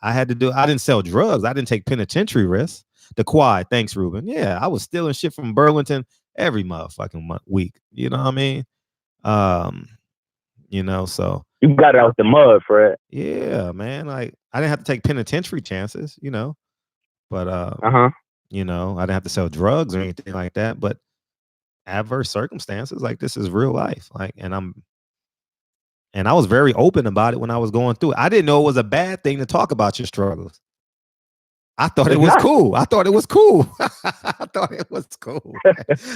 I had to do. I didn't sell drugs. I didn't take penitentiary risks. The Quad. Thanks, Ruben. Yeah, I was stealing shit from Burlington every motherfucking week. You know what I mean? You know, so you got out the mud, Fred. Yeah, man. Like, I didn't have to take penitentiary chances, you know, but you know, I didn't have to sell drugs or anything like that. But adverse circumstances, like, this is real life. Like, and I was very open about it when I was going through it. I didn't know it was a bad thing to talk about your struggles. I thought it was cool. I thought it was cool.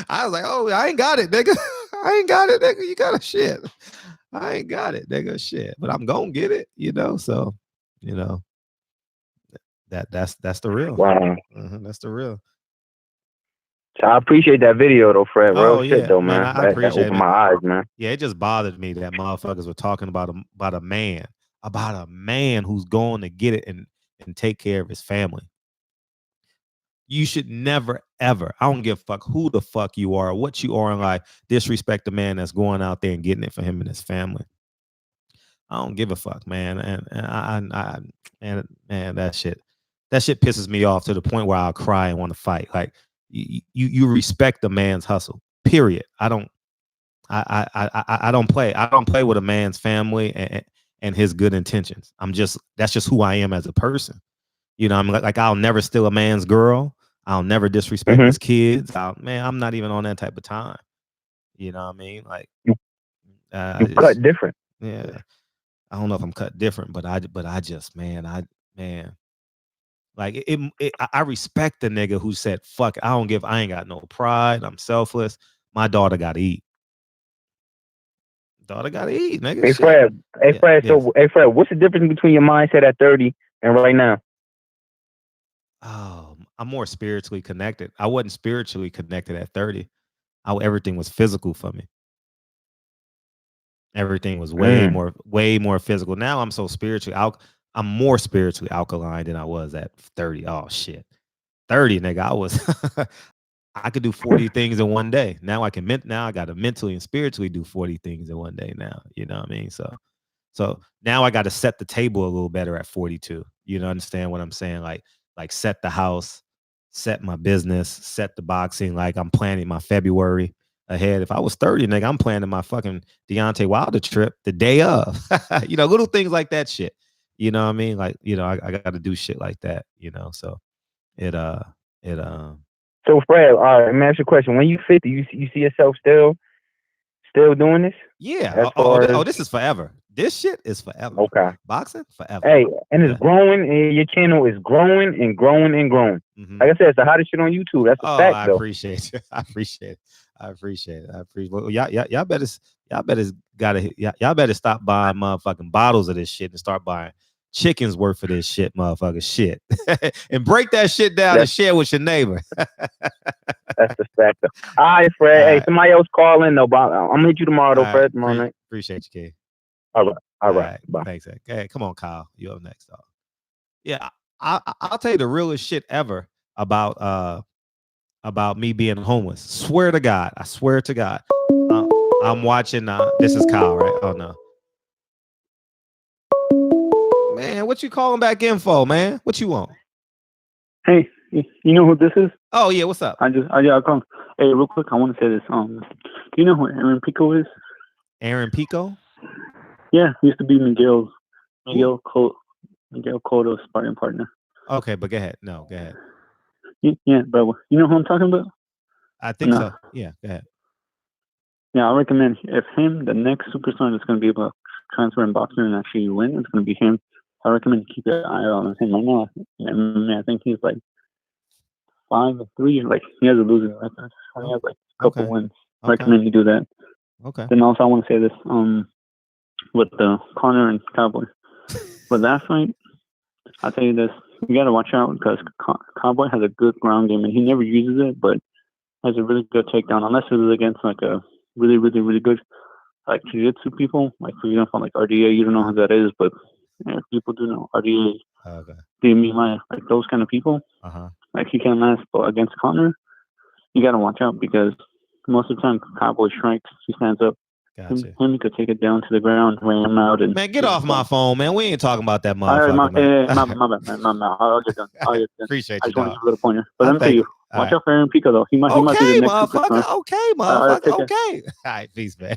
I was like, oh, I ain't got it, nigga. You got a shit. I ain't got it, nigga. Shit. But I'm gonna get it, you know. So, you know, that's the real. Wow. That's the real. So I appreciate that video though, Fred. Real shit though, man. I appreciate that opened my eyes, man. Yeah, it just bothered me that motherfuckers were talking about a man who's going to get it and take care of his family. You should never, ever, I don't give a fuck who the fuck you are, what you are in life, disrespect the man that's going out there and getting it for him and his family. I don't give a fuck, man. And that shit pisses me off to the point where I'll cry and want to fight. Like, you respect the man's hustle. Period. I don't play with a man's family and his good intentions. That's just who I am as a person. You know, I'm like I'll never steal a man's girl. I'll never disrespect his kids. I'm not even on that type of time. You know what I mean? Like, you cut different. Yeah, I don't know if I'm cut different, but I just, man, like I respect the nigga who said, "Fuck, I ain't got no pride. I'm selfless. My daughter got to eat. Daughter got to eat, nigga." Hey, Fred. Hey, Fred. So, hey, Fred, what's the difference between your mindset at 30 and right now? Oh, I'm more spiritually connected. I wasn't spiritually connected at 30. Everything was physical for me. Everything was way more physical. Now I'm so spiritually I'm more spiritually alkaline than I was at 30. Oh shit. 30, nigga. I could do 40 things in one day. Now I got to mentally and spiritually do 40 things in one day now. You know what I mean? So now I got to set the table a little better at 42. You know, understand what I'm saying? Like set the house, set my business, set the boxing. Like, I'm planning my February ahead. If I was 30, nigga, I'm planning my fucking Deontay Wilder trip the day of. You know, little things like that shit. You know what I mean? Like, you know, I got to do shit like that, you know? So So Fred, let me ask you a question. When you 50, you see yourself still doing this? Yeah. This is forever. This shit is forever. Okay. Boxing forever. Hey, and it's growing, and your channel is growing and growing and growing. Like I said, it's the hottest shit on YouTube. That's a fact, though. Appreciate you. I appreciate it. Well, y'all better stop buying motherfucking bottles of this shit and start buying chickens worth of this shit, motherfucker shit. And break that shit down and share with your neighbor. That's the fact, though. All right, Fred. Hey, somebody else call in, though. I'm gonna hit you tomorrow, though, Fred. Tomorrow night. Appreciate you, kid. All right. Bye. Thanks. Okay, come on, Kyle. You up next, dog. Yeah, I'll tell you the realest shit ever about me being homeless. Swear to God. I swear to God. I'm watching. This is Kyle, right? Oh no. Man, what you calling back in for, man? What you want? Hey, you know who this is? Oh yeah, what's up? I'll come. Hey, real quick, I want to say this. Do you know who Aaron Pico is? Aaron Pico? Yeah, he used to be Miguel Cotto's sparring partner. Okay, but go ahead. No, go ahead. Yeah, but you know who I'm talking about? I think so. Yeah, go ahead. Yeah, I recommend if him, the next superstar that's going to be able to transfer in boxing and actually win, it's going to be him. I recommend keep your eye on him right now. I think he's like 5-3. Like he has a losing record. He has like a couple wins. I recommend you do that. Okay. Then also I want to say this with the Conor and Cowboy. With that fight, I'll tell you this: you got to watch out because Cowboy has a good ground game and he never uses it, but has a really good takedown. Unless it is against like a really, really, really good like jiu-jitsu people, like for example, like RDA. You don't know who that is, but people do know RDA. Okay. DMI, like those kind of people. Like he can't last, but against Conor, you got to watch out because most of the time Cowboy strikes, he stands up. Gotcha. Him could take it down to the ground, ram him out, and man, get off my phone, man. We ain't talking about that all right, motherfucker. my bad, man. I'll get done. Appreciate I you, just want to dog. give a little pointer. But let me tell you, watch out for Aaron Pico though. He might be the next superstar. Okay, motherfucker. Okay. All right, peace, man.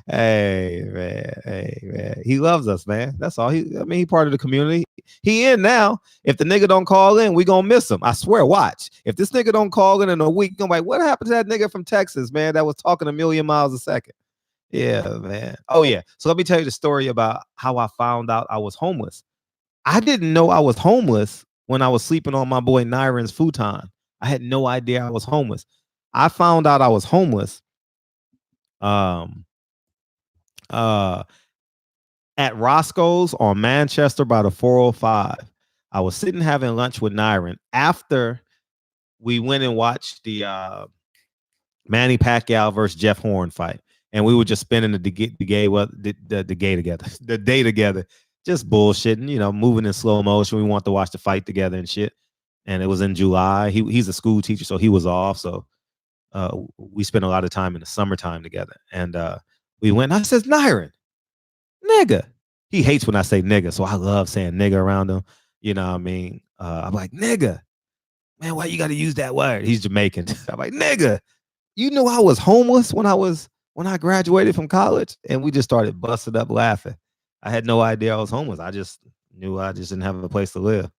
Hey, man. He loves us, man. That's all. He part of the community. He in now. If the nigga don't call in, we gonna miss him. I swear, watch. If this nigga don't call in a week, I'm like, what happened to that nigga from Texas, man, that was talking a million miles a second? Yeah, man. Oh, yeah. So let me tell you the story about how I found out I was homeless. I didn't know I was homeless when I was sleeping on my boy Nyron's futon. I had no idea I was homeless. I found out I was homeless at Roscoe's on Manchester by the 405. I was sitting having lunch with Nyron after we went and watched the Manny Pacquiao versus Jeff Horn fight, and we were just spending the day together, just bullshitting, moving in slow motion. We wanted to watch the fight together and shit. And it was in July. He's a school teacher, so he was off. So we spent a lot of time in the summertime together. And we went, and I says, Nyron, nigga. He hates when I say nigga, so I love saying nigga around him. You know what I mean? I'm like, nigga, man, why you got to use that word? He's Jamaican. I'm like, nigga, you know I was homeless when I graduated from college? And we just started busting up laughing. I had no idea I was homeless. I just knew I just didn't have a place to live.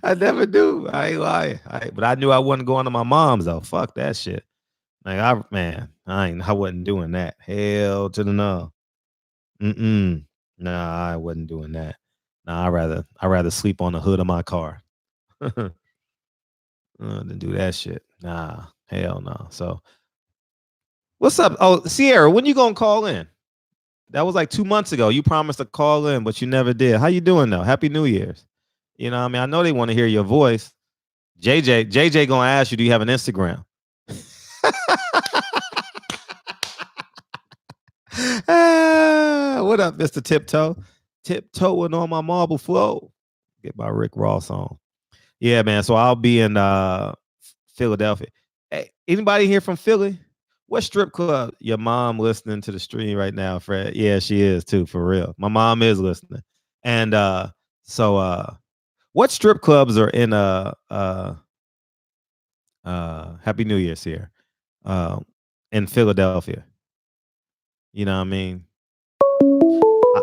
I never do. I ain't lying. But I knew I wasn't going to my mom's though. Fuck that shit. Like I wasn't doing that. Hell to the no. Nah, I wasn't doing that. Nah, I'd rather sleep on the hood of my car than do that shit. Nah, hell no. So what's up? Oh, Sierra, when you gonna call in? That was like 2 months ago. You promised to call in, but you never did. How you doing though? Happy New Year's. You know what I mean? I know they want to hear your voice. JJ gonna ask you, do you have an Instagram? What up, Mr. Tiptoe? Tiptoeing on my marble flow. Get my Rick Ross on. Yeah, man. So I'll be in Philadelphia. Hey, anybody here from Philly? What strip club? Your mom listening to the stream right now, Fred? Yeah, she is too, for real. My mom is listening. And what strip clubs are in Happy New Year's here in Philadelphia? You know what I mean?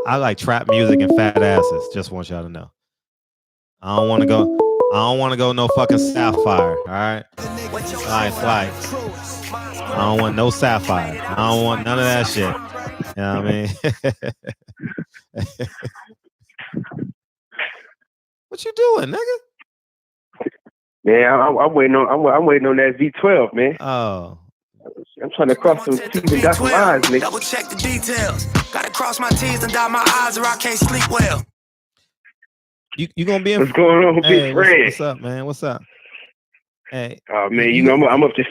I like trap music and fat asses. Just want y'all to know. I don't want to go no fucking Sapphire. All right. Like I don't want no Sapphire. I don't want none of that shit. You know what I mean? What you doing, nigga? Man, I'm waiting on that V12, man. Oh. I'm trying to cross some T's and dot some I's, nigga. Double check the details. Gotta cross my T's and dot my I's or I can't sleep well. You gonna be in? What's going on, hey, Big Fred? What's up, man? What's up? Hey. Oh man, I'm up to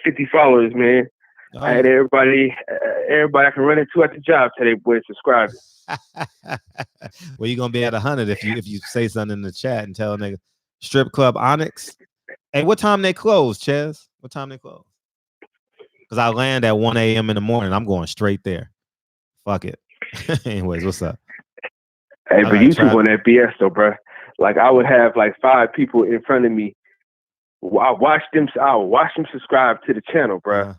50 followers, man. Oh. I had everybody I can run into at the job today, boy, subscribing. Well, you're gonna be at 100 if you say something in the chat and tell a nigga strip club Onyx. Hey, what time they close, Ches? What time they close? Because I land at 1 a.m. in the morning. I'm going straight there. Fuck it. Anyways, what's up? Hey, but you two on that BS though, bro. Like I would have like 5 people in front of me. I'll watch them subscribe to the channel, bro.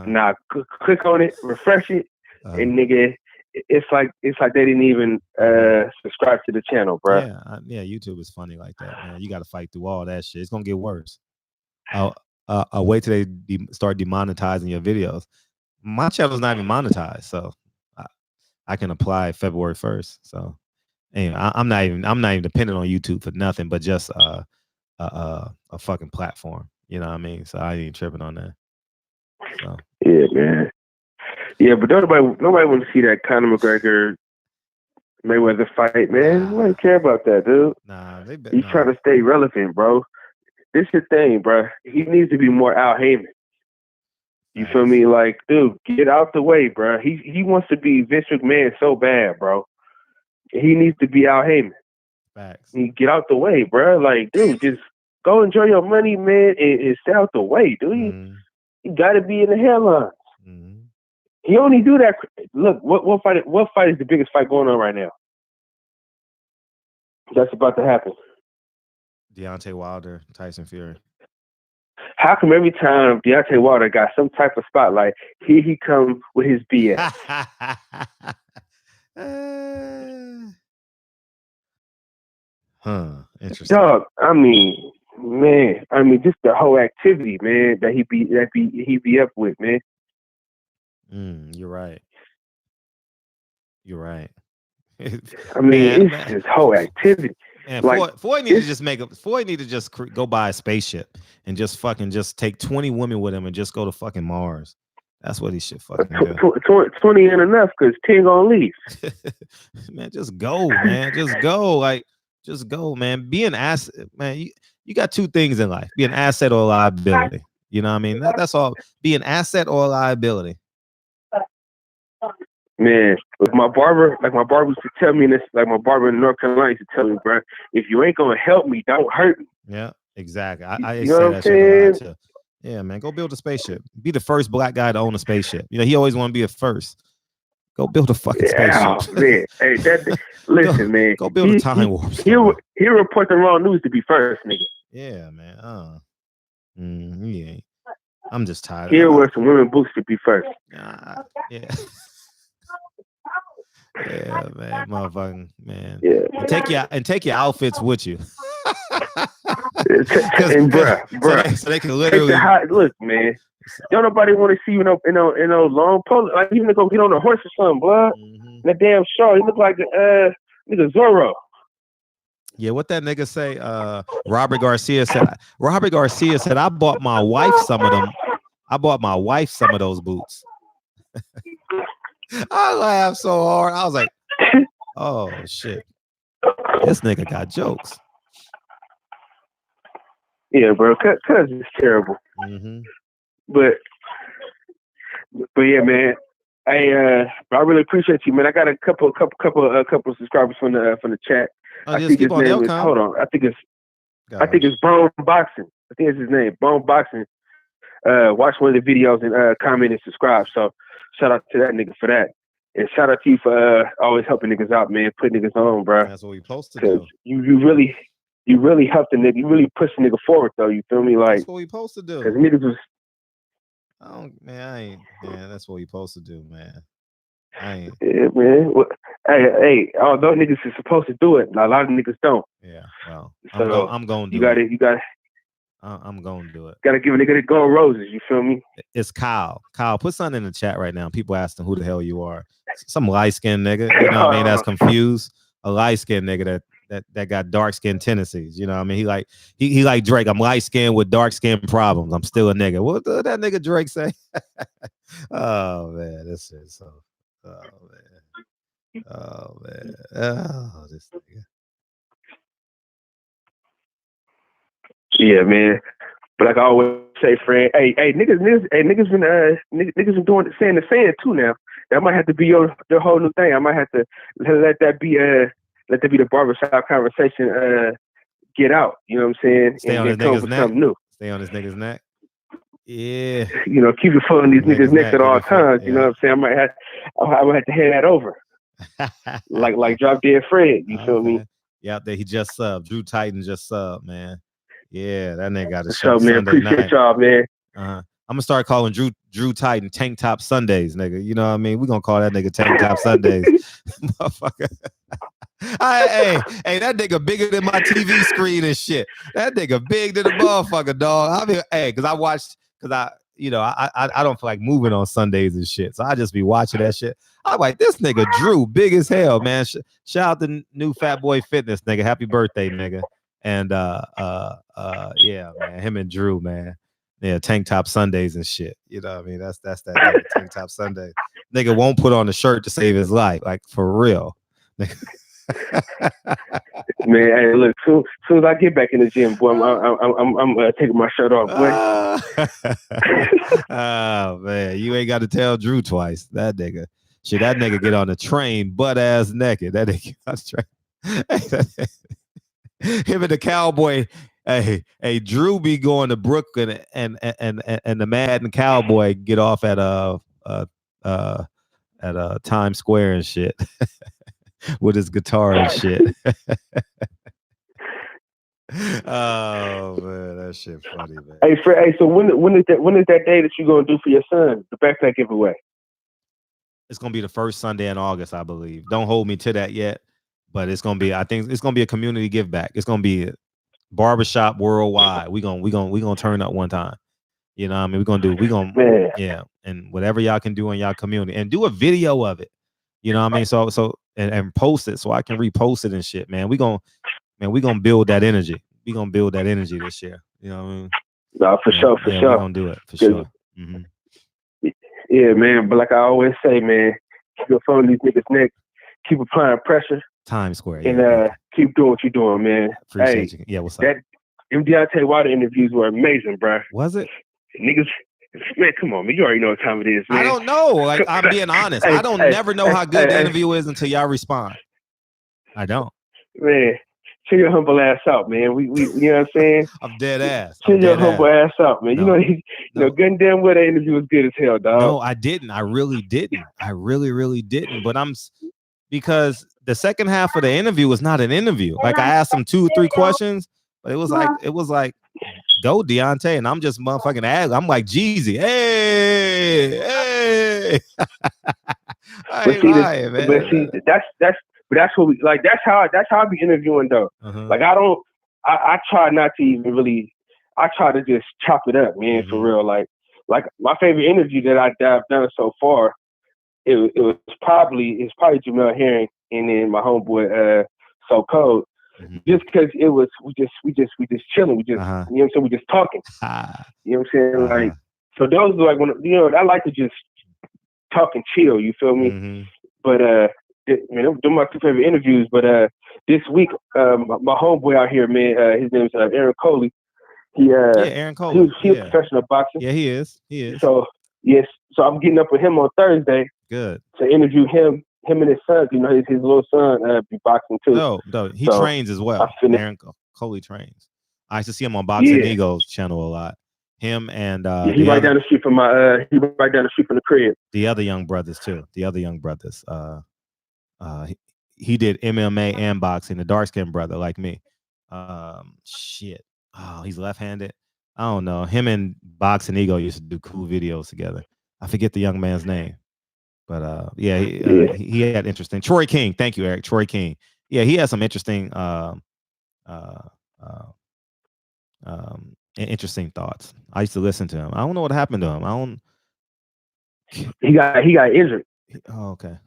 Now click on it, refresh it, and nigga, it's like they didn't even subscribe to the channel, bro. Yeah, YouTube is funny like that, man. You got to fight through all that shit. It's gonna get worse. I'll wait till they start demonetizing your videos. my channel's not even monetized, so I can apply February 1st. So anyway, I'm not even dependent on YouTube for nothing but just a fucking platform. You know what I mean? So I ain't tripping on that. So yeah, man. Yeah, but nobody want to see that Conor McGregor Mayweather fight, man. Nobody care about that, dude. Nah, he's trying to stay relevant, bro. This is the thing, bro. He needs to be more Al Heyman. You feel me? Like, dude, get out the way, bro. He wants to be Vince McMahon so bad, bro. He needs to be Al Heyman. Facts. Get out the way, bro. Like, dude, just go enjoy your money, man, and stay out the way, dude. You got to be in the headlines. He only do that. Look, what fight is the biggest fight going on right now? That's about to happen. Deontay Wilder, Tyson Fury. How come every time Deontay Wilder got some type of spotlight, he come with his BS? Interesting. Dog, I mean, just the whole activity, man, that he be up with, man. You're right. You're right. I mean, it's his whole activity. And like, Floyd need to just Floyd need to just go buy a spaceship and just take 20 women with him and just go to fucking Mars. That's what he should fucking do. 20 ain't enough because 10 gonna leave. Man, just go, man. Just go. Like, just go, man. Be an asset, man. You got two things in life: be an asset or a liability. You know what I mean? That's all. Be an asset or a liability. Man, my barber used to tell me this, like my barber in North Carolina used to tell me, bro, if you ain't gonna help me, don't hurt me. Yeah, exactly. I you say know that shit a lot too. Yeah, man, go build a spaceship. Be the first black guy to own a spaceship. You know, he always want to be a first. Go build a fucking spaceship. Man. Hey, listen, man. Go build a time warp. He'll report the wrong news to be first, nigga. Yeah, man. Yeah. I'm just tired. He'll wear some women boots to be first. Yeah. Yeah, man, motherfucking man. Yeah. And take your outfits with you. And bruh, so they can literally look, man. Don't nobody want to see you in no long polo. Like, even to go get on a horse or something, blood. That damn show, he look like nigga Zorro. Yeah, what that nigga say? Robert Garcia said, I bought my wife some of them. I bought my wife some of those boots. I laughed so hard. I was like, oh shit. This nigga got jokes. Yeah, bro. Cuz is terrible. But yeah, man. I really appreciate you, man. I got a couple subscribers from the chat. I think his name is, hold on. I think it's Bone Boxing. I think it's his name, Bone Boxing. Watch one of the videos and comment and subscribe. So shout out to that nigga for that. And shout out to you for always helping niggas out, man. Putting niggas on, bro. That's what we supposed to do. You really helped the nigga. You really pushed the nigga forward, though. You feel me? Like, that's what we supposed to do. Because niggas was. That's what we supposed to do, man. Yeah, man. Well, hey, although niggas is supposed to do it, a lot of niggas don't. Yeah, well, so I'm going to do it. You got it. I'm going to do it. Got to give a nigga the gold roses. You feel me? It's Kyle. Kyle, put something in the chat right now. People asking who the hell you are. Some light-skinned nigga, you know what I mean? That's confused. A light-skinned nigga that got dark-skinned tendencies. You know what I mean? He like Drake. I'm light-skinned with dark-skinned problems. I'm still a nigga. What did that nigga Drake say? Oh, man. This is so... Oh, man. Oh, this nigga. Yeah, man. But like I always say, friend, hey, niggas been doing saying the saying too now. That might have to be your whole new thing. I might have to let that be the barbershop conversation get out. You know what I'm saying? Stay on his nigga's neck. New. Stay on his nigga's neck. Yeah. You know, keep your foot on these niggas' necks at all times. Yeah. You know what I'm saying? I might have to hand that over. like Drop Dead Fred. You feel me? Yeah, he just subbed. Drew Titan just subbed, man. Yeah, that nigga got a show, man. Appreciate y'all, man. I'm gonna start calling Drew Titan Tank Top Sundays, nigga. You know what I mean? We're gonna call that nigga Tank Top Sundays. Motherfucker. Hey, that nigga bigger than my TV screen and shit. That nigga big than the motherfucker, dog. I mean, because you know, I don't feel like moving on Sundays and shit. So I just be watching that shit. I'm like, this nigga Drew, big as hell, man. Shout out to new Fat Boy Fitness, nigga. Happy birthday, nigga. And yeah, man, him and Drew, man. Yeah, tank top Sundays and shit. You know what I mean? That's that nigga, tank top Sunday. Nigga won't put on a shirt to save his life, like for real. Man, hey, look, soon as I get back in the gym, boy, I'm taking my shirt off, boy. Oh man, you ain't got to tell Drew twice. That nigga, shit, that nigga get on the train butt ass naked. That nigga get on the train. Him and the cowboy. Hey, Drew be going to Brooklyn and the Madden Cowboy get off at Times Square and shit with his guitar and shit. Oh man, that shit funny, man. Hey, Fred. Hey, so when is that day that you gonna do for your son the backpack giveaway? It's gonna be the first Sunday in August, I believe. Don't hold me to that yet, but it's gonna be. I think it's gonna be a community give back. It's gonna be barbershop worldwide. We gonna turn up one time. You know what I mean? Yeah, and whatever y'all can do in y'all community and do a video of it. You know what I mean? So and post it so I can repost it and shit, man. We gonna build that energy. We gonna build that energy this year. You know what I mean? No, for sure. We gonna do it for sure. Mm-hmm. Yeah, man. But like I always say, man, keep your phone these niggas' neck. Keep applying pressure. Times Square. And keep doing what you're doing, man. Appreciate you. Yeah, what's up? Them Deontay Wilder interviews were amazing, bro. Was it? Niggas, man, come on, man. You already know what time it is, man. I don't know. Like, I'm being honest. I don't never know how good the interview is until y'all respond. I don't. Man, chill your humble ass out, man. We you know what I'm saying? I'm dead ass. Chill your humble ass out, man. No, you know, good and damn well that interview was good as hell, dog. No, I didn't. I really didn't. I really didn't. But because the second half of the interview was not an interview. Like, I asked him 2 or 3 questions, but it was like go Deontay, and I'm just motherfucking ad. I'm like Jeezy. Hey. I ain't lying, man. But see, that's what we like. That's how I be interviewing though. Like I try not to even really. I try to just chop it up, man, for real. Like my favorite interview that I've done so far, it's probably Jamel Herring and then my homeboy So Cold. Just because we just chilling, we just you know what I'm saying, we just talking. You know what I'm saying? Like, so those are like when I like to just talk and chill, you feel me? But them my 2 favorite interviews. But this week, my homeboy out here, man, his name is Aaron Coley. Aaron Coley. He's a professional boxer. Yeah, he is. So I'm getting up with him on Thursday. Good. To interview him and his son. You know, his little son be boxing too. No, he trains as well. Aaron Coley trains. I used to see him on Boxing Eagles channel a lot. Him and he right down the street from the crib. The other young brothers too. He did MMA and boxing. The dark skinned brother like me. Shit. Oh, he's left-handed. I don't know. Him and Boxing Eagle used to do cool videos together. I forget the young man's name. But he had interesting. Troy King, thank you, Eric. Troy King, yeah, he had some interesting, interesting thoughts. I used to listen to him. I don't know what happened to him. He got injured. Oh, okay.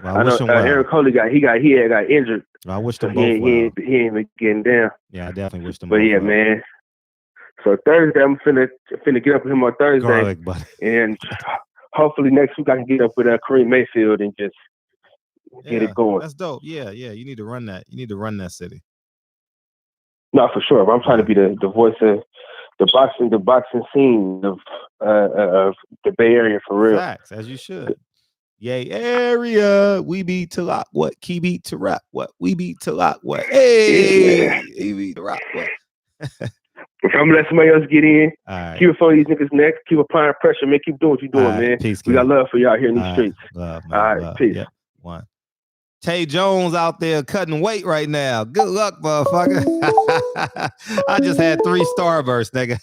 Well, I know Aaron Coley got injured. I wish them both. He ain't been getting down. Yeah, I definitely wish them. But yeah, man. So Thursday, I'm finna get up with him on Thursday, garlic butter. And hopefully next week I can get up with Kareem Mayfield and just get it going. That's dope. Yeah. You need to run that. You need to run that city. No, for sure. I'm trying to be the voice of the boxing scene of the Bay Area for real. Facts, as you should. Yay area, we beat to lock what? Key beat to rap what? We beat to lock what? Hey, he beat to rock what? If I'm gonna let somebody else get in, right. Keep it for these niggas next. Keep applying pressure, man. Keep doing what you're doing, man. Peace, we got love for y'all here in these streets. Love, man, all right, love. peace. Yep. One. Tay Jones out there cutting weight right now. Good luck, motherfucker. I just had 3 starbursts, nigga.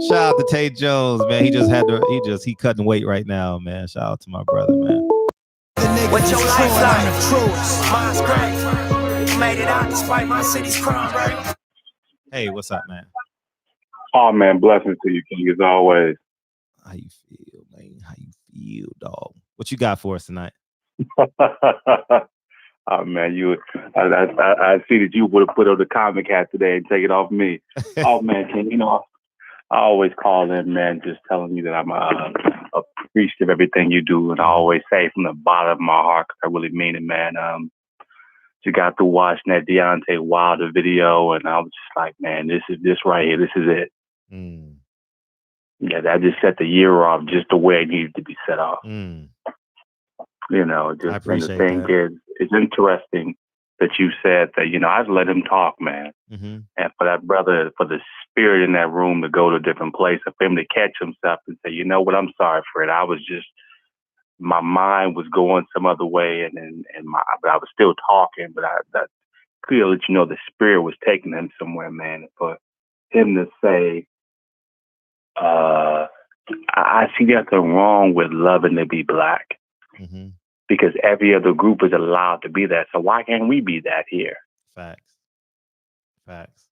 Shout out to Tay Jones, man. He cutting weight right now, man. Shout out to my brother, man. What's your lifeline? Mine's great. Made it out despite my city's crime rate. Hey, what's up, man? Oh man, blessings to you, King, as always. How you feel, man? How you feel, dog? What you got for us tonight? Oh man, I see that you would have put on the comic hat today and take it off me. Oh man, King, I always call in, man, just telling you that I'm appreciative of everything you do, and I always say from the bottom of my heart, 'cause I really mean it, man. You got through watching that Deontay Wilder video, and I was just like, man, this right here, this is it. Yeah, that just set the year off just the way it needed to be set off. I appreciate and the thing that. is, it's interesting that you said that, I just let him talk, man. Mm-hmm. And for that brother, for the spirit in that room to go to a different place, for him to catch himself and say, you know what, I'm sorry, Fred. I was just, my mind was going some other way, but I was still talking, but that clearly, the spirit was taking him somewhere, man. And for him to say, I see nothing wrong with loving to be black, because every other group is allowed to be that. So why can't we be that here? Facts.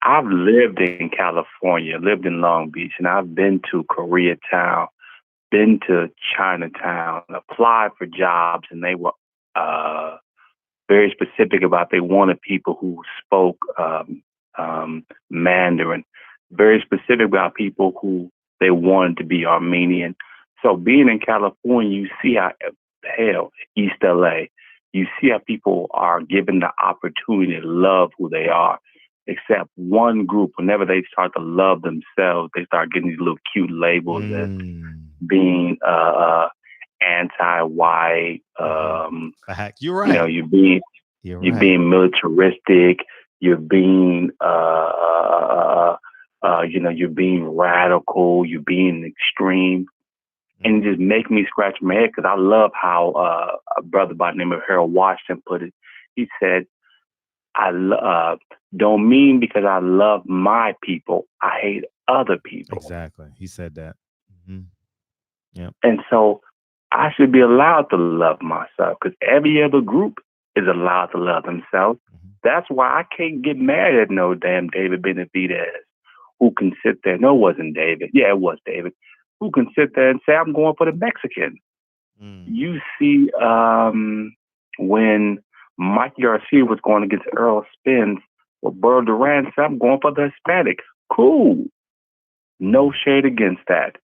I've lived in California, lived in Long Beach, and I've been to Koreatown, been to Chinatown, applied for jobs, and they were very specific about they wanted people who spoke Mandarin, very specific about people who they wanted to be Armenian. So being in California, you see how, East LA, you see how people are given the opportunity to love who they are, except one group, whenever they start to love themselves, they start getting these little cute labels as being anti-white. You're right. You're being militaristic. You're being you're being radical. You're being extreme. And it just make me scratch my head, because I love how a brother by the name of Harold Washington put it. He said, I don't mean because I love my people, I hate other people. Exactly. He said that. Yeah. And so I should be allowed to love myself, because every other group is allowed to love themselves. That's why I can't get mad at no damn David Benavidez, who can sit there. No, it wasn't David. Yeah, it was David. Who can sit there and say, I'm going for the Mexican. You see, when Mike Garcia was going against Earl Spence, well, Burl Duran said, I'm going for the Hispanic. Cool. No shade against that.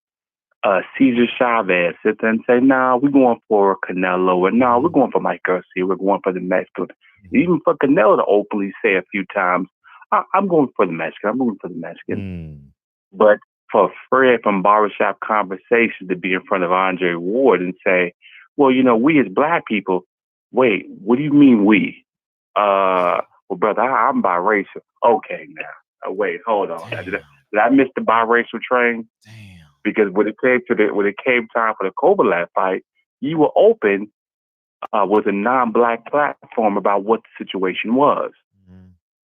Cesar Chavez sit there and say, nah, we're going for Canelo, or no, we're going for Mike Garcia, we're going for the Mexican. Even for Canelo to openly say a few times, I'm going for the Mexican, I'm moving for the Mexican. But for Fred from Barbershop Conversation to be in front of Andre Ward and say, well, we as black people, wait, what do you mean we? Well, brother, I'm biracial. Okay, now, wait, hold on. Did I miss the biracial train? Damn. Because when it came time for the Kovalev fight, you were open with a non-black platform about what the situation was.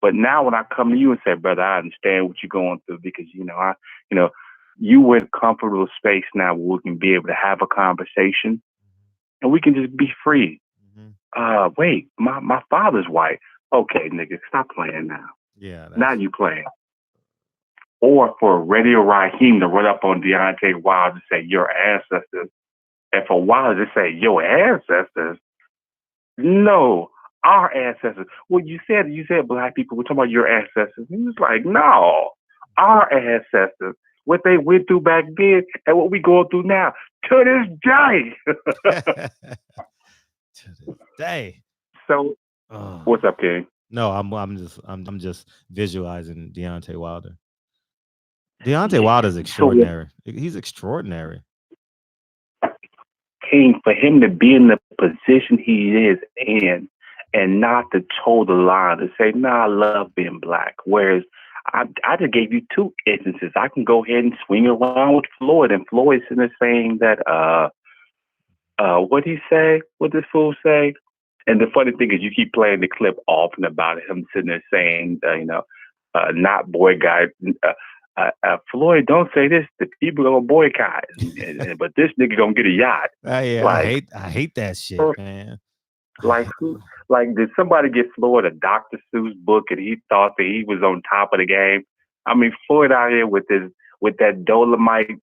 But now when I come to you and say, brother, I understand what you're going through, because, you in a comfortable space now where we can be able to have a conversation and we can just be free. Wait, my father's white. Okay, nigga, stop playing now. Yeah. Now you playing. Or for Radio Raheem to run up on Deontay Wilder and say, your ancestors. And for Wilder to say, your ancestors? No, our ancestors. Well, you said black people. We're talking about your ancestors. He was like, no, our ancestors. What they went through back then and what we going through now. To this day. To this day. So, what's up, King? No, I'm just visualizing Deontay Wilder. Deontay Wilder's extraordinary. He's extraordinary. King, for him to be in the position he is in and not to toe the line, to say, nah, I love being black. Whereas I just gave you two instances. I can go ahead and swing around with Floyd, and Floyd's sitting there saying that, what'd he say? What'd this fool say? And the funny thing is, you keep playing the clip often about him sitting there saying, not boycott. Floyd, don't say this. The people are gonna boycott, but this nigga gonna get a yacht. Yeah, like, I hate that shit, man. Like who? Like, did somebody get Floyd a Dr. Seuss book and he thought that he was on top of the game? I mean, Floyd out here with with that Dolomite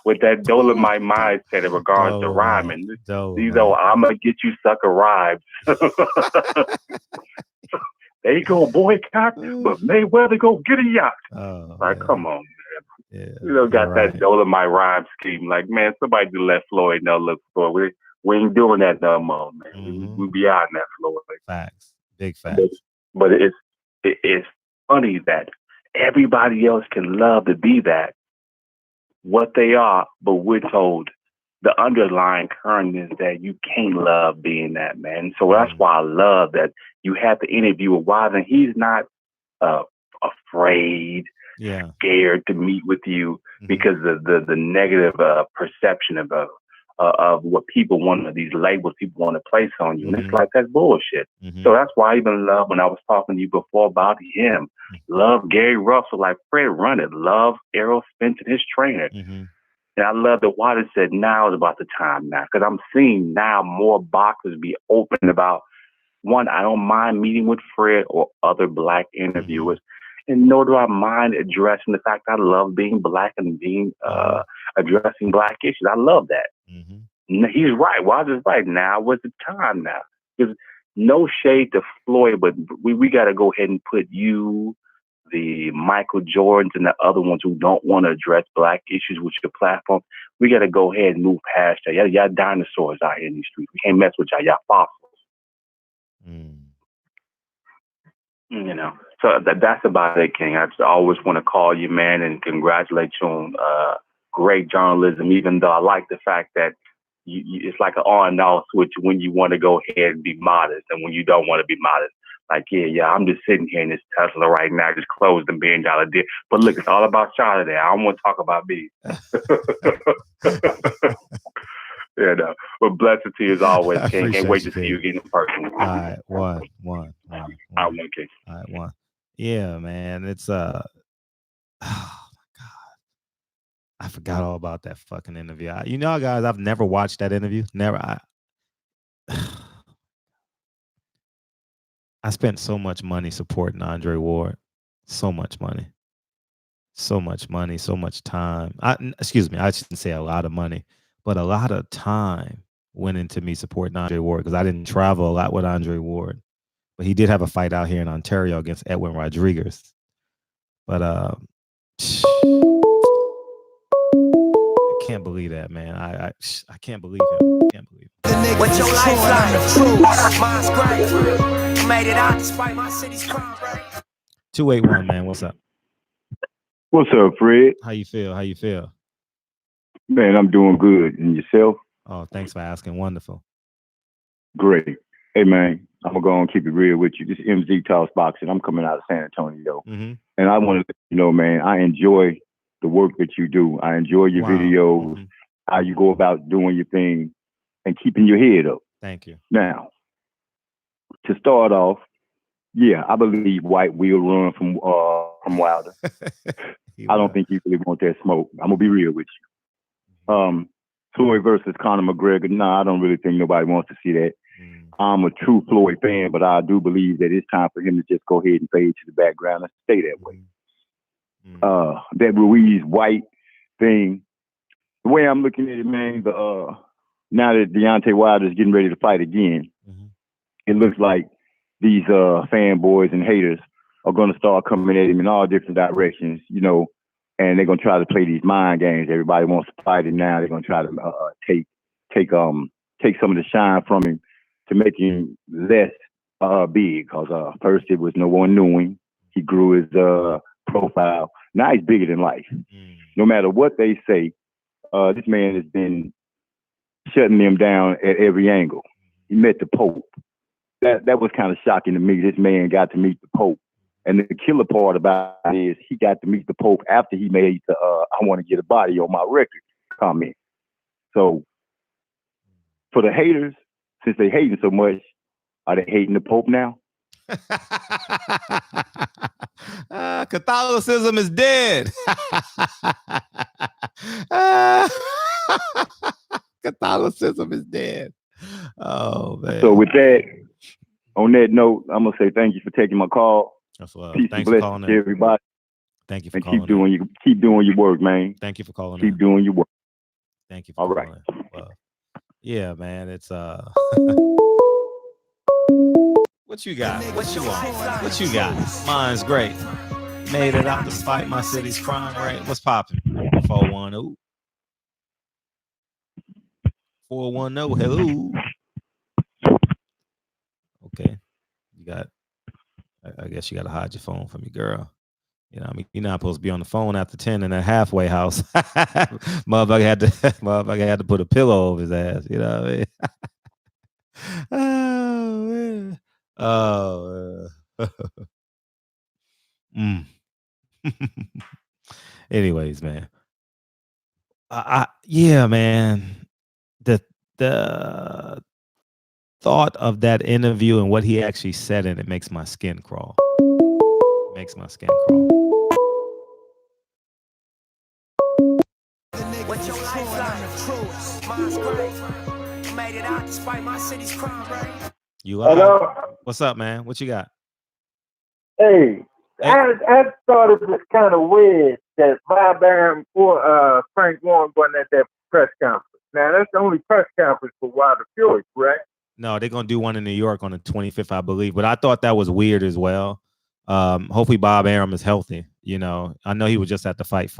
mindset in regards to rhyming. These are I'm gonna get you sucker rhymes. They go boycott, but Mayweather go get a yacht. Like, come on, man. Yeah, got that Dolomite rhyme scheme. Like, man, somebody do let Floyd know. Look, Floyd, we ain't doing that no more, man. We beyond that, Floyd. Facts, big facts. But it's funny that everybody else can love to be that, what they are, but we're told the underlying current is that you can't love being that, man. So that's why I love that you have the interview with Whyte, and he's not afraid, scared to meet with you because of the negative perception of what people want, these labels people want to place on you. And it's like, that's bullshit. So that's why I even love, when I was talking to you before about him, love Gary Russell, like Fred Run It, love Errol Spence and his trainer. And I love that Whyte said now is about the time now, because I'm seeing now more boxers be open about, one, I don't mind meeting with Fred or other black interviewers, and nor do I mind addressing the fact I love being black and being addressing black issues. I love that. He's right. Whyte is right. Now was the time now. Because no shade to Floyd, but we got to go ahead and put you, the Michael Jordans, and the other ones who don't want to address black issues with your platform. We got to go ahead and move past that. Y'all dinosaurs out here in these streets. We can't mess with y'all. Y'all fossils. You know, so that's about it, King. I just always want to call you, man, and congratulate you on great journalism, even though I like the fact that it's like an on and off switch when you want to go ahead and be modest and when you don't want to be modest. Like, I'm just sitting here in this Tesla right now, just closed the $1 billion deal. But look, it's all about Charlie there. I don't want to talk about me. No. But blessed to you as always, King. Can't wait to see you again in person. All right, one. King. All right, one. Yeah, man. It's oh my God. I forgot all about that fucking interview. You know, guys, I've never watched that interview. Never. I spent so much money supporting Andre Ward. So much money. So much time. I shouldn't say a lot of money, but a lot of time went into me supporting Andre Ward because I didn't travel a lot with Andre Ward. But he did have a fight out here in Ontario against Edwin Rodriguez. But I can't believe that, man. I can't believe him. What's your lifeline? True. Mine's great. Made it out despite my city's crime rate. 281, man. What's up? What's up, Fred? How you feel? Man, I'm doing good. And yourself? Oh, thanks for asking. Wonderful. Great. Hey, man, I'm going to go and keep it real with you. This is MZ Toss Boxing. I'm coming out of San Antonio. And I want to let you know, man, I enjoy the work that you do. I enjoy your videos, how you go about doing your thing and keeping your head up. Thank you. Now, to start off, I believe Whyte will run from Wilder. I don't think he really want that smoke. I'm gonna be real with you. Floyd versus Conor McGregor. I don't really think nobody wants to see that. I'm a true Floyd fan, but I do believe that it's time for him to just go ahead and fade to the background and stay that way. That Ruiz Whyte thing, the way I'm looking at it, man, now that Deontay Wilder is getting ready to fight again, it looks like these fanboys and haters are going to start coming at him in all different directions, you know, and they're going to try to play these mind games. Everybody wants to fight him now. They're going to try to take some of the shine from him to make him less big. Because first it was no one knew him. He grew his profile. Now he's bigger than life. No matter what they say, this man has been shutting them down at every angle. He met the Pope. That was kind of shocking to me. This man got to meet the Pope. And the killer part about it is he got to meet the Pope after he made the I want to get a body on my record comment. So for the haters, since they hating so much, are they hating the Pope now? Catholicism is dead. Catholicism is dead. Oh, man. So with that, on that note, I'm going to say thank you for taking my call. That's love. Peace Thanks and for calling blessings to in. everybody. Thank you for And calling. keep doing your work, man. Thank you for calling. Keep doing your work. Thank you for All calling. right. Well, yeah, man. It's What you got? What you want? What you got? Mine's great. Made it out despite my city's crime rate. What's popping? 410. 410. Hello. Okay. You got. I guess you got to hide your phone from your girl. You know, I mean, you're not supposed to be on the phone after 10 in that halfway house. Motherfucker had to put a pillow over his ass. You know what I mean? Oh man. Anyways, man. Yeah, man. The thought of that interview and what he actually said in it makes my skin crawl. Makes my skin crawl. What's your life like? Mine's great. Made it out despite my city's crime rate. You live? Hello? What's up, man? What you got? Hey. I thought it was kind of weird that Bob Arum or Frank Warren wasn't at that press conference. Now, that's the only press conference for Wilder Fury, correct? No, they're going to do one in New York on the 25th, I believe. But I thought that was weird as well. Hopefully Bob Arum is healthy. You know, I know he was just at the fight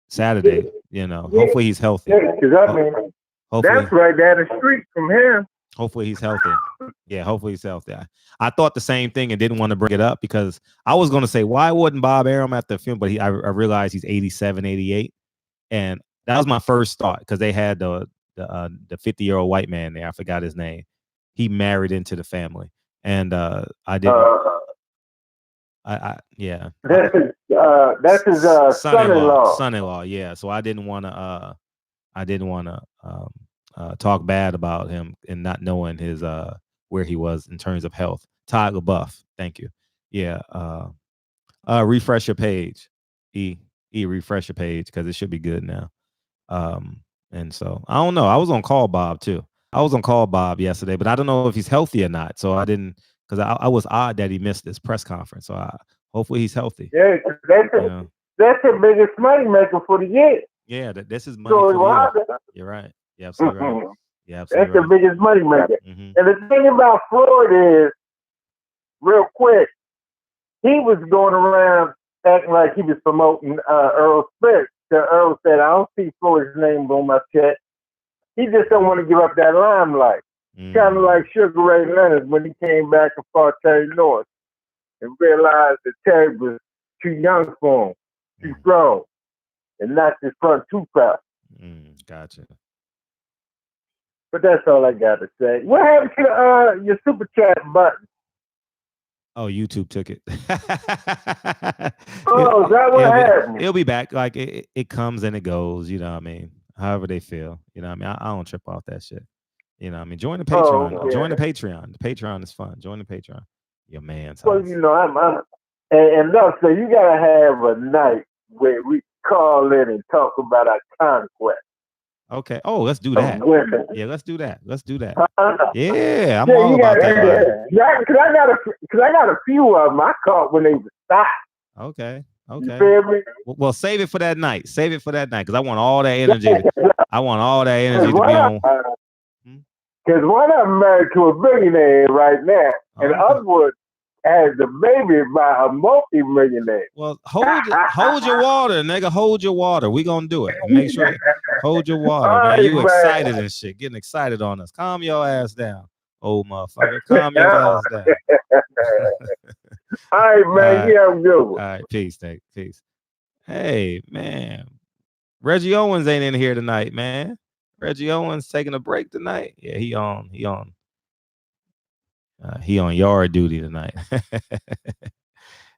Saturday. You know, hopefully he's healthy. Yeah, because I mean, that's right down the street from here. Hopefully he's healthy. Yeah, hopefully he's healthy. I thought the same thing and didn't want to bring it up because I was going to say, why wouldn't Bob Arum at the film? But I realized he's 87, 88. And that was my first thought because they had the 50-year-old white man there. I forgot his name. He married into the family. And I didn't. Yeah. That's his son-in-law. Son-in-law, yeah. So I didn't want to talk bad about him and not knowing his where he was in terms of health. Todd LaBeouf, thank you. Yeah. Refresh your page. Refresh your page because it should be good now. And so I don't know. I was on Call Bob too. I was on Call Bob yesterday, but I don't know if he's healthy or not. So I didn't because I was odd that he missed this press conference. So hopefully he's healthy. Yeah, that's the biggest money maker for the year. Yeah, this is money for the year. You're right. You're absolutely right. Yeah, that's the biggest money maker. Mm-hmm. And the thing about Floyd is, real quick, he was going around acting like he was promoting Earl Spence. Earl said, I don't see Floyd's name on my check. He just don't want to give up that limelight. Kind of like Sugar Ray Leonard when he came back and fought Terry North and realized that Terry was too young for him, too strong, and knocked his front tooth out. Gotcha. But that's all I got to say. What happened to your super chat button? Oh, YouTube took it. Is that what happened? It'll be back. Like it comes and it goes. You know what I mean? However they feel. You know what I mean? I don't trip off that shit. You know what I mean? Join the Patreon. Oh, yeah. Join the Patreon. The Patreon is fun. Join the Patreon. Your man's well, house. You know, and look, so you gotta have a night where we call in and talk about our conquest. Okay. Oh, let's do that. Yeah, let's do that. Yeah, I'm yeah, all about that. Yeah, because I got a few of them I caught when they were stopped. Okay. You feel me? Well, save it for that night. Because I want all that energy. I want all that energy to be on. Because one of them married to a billionaire right now, and Upwood has a baby by a multi-millionaire. Well, hold your water, nigga. Hold your water. We gonna do it. Make sure hold your water, man. You excited and shit, getting excited on us. Calm your ass down, old motherfucker. Calm your ass down. All right, man. Yeah, I'm good. All right, peace, Nick. Peace. Hey, man. Reggie Owens ain't in here tonight, man. Reggie Owens taking a break tonight. Yeah, he on yard duty tonight.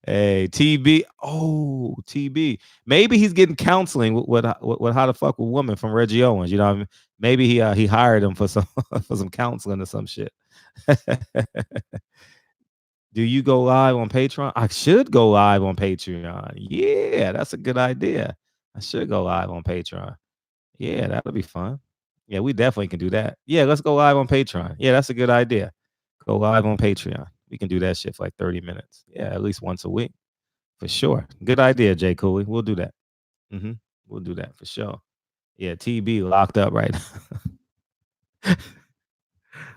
Hey, TB. Oh, TB. Maybe he's getting counseling with how to fuck with women from Reggie Owens. You know what I mean? Maybe he hired him for some counseling or some shit. Do you go live on Patreon? I should go live on Patreon. Yeah, that's a good idea. I should go live on Patreon. Yeah, that'll be fun. Yeah, we definitely can do that. Yeah, let's go live on Patreon. Yeah, that's a good idea. Go live on Patreon. We can do that shit for like 30 minutes. Yeah, at least once a week. For sure. Good idea, Jay Cooley. We'll do that. We'll do that for sure. Yeah, TB locked up right now.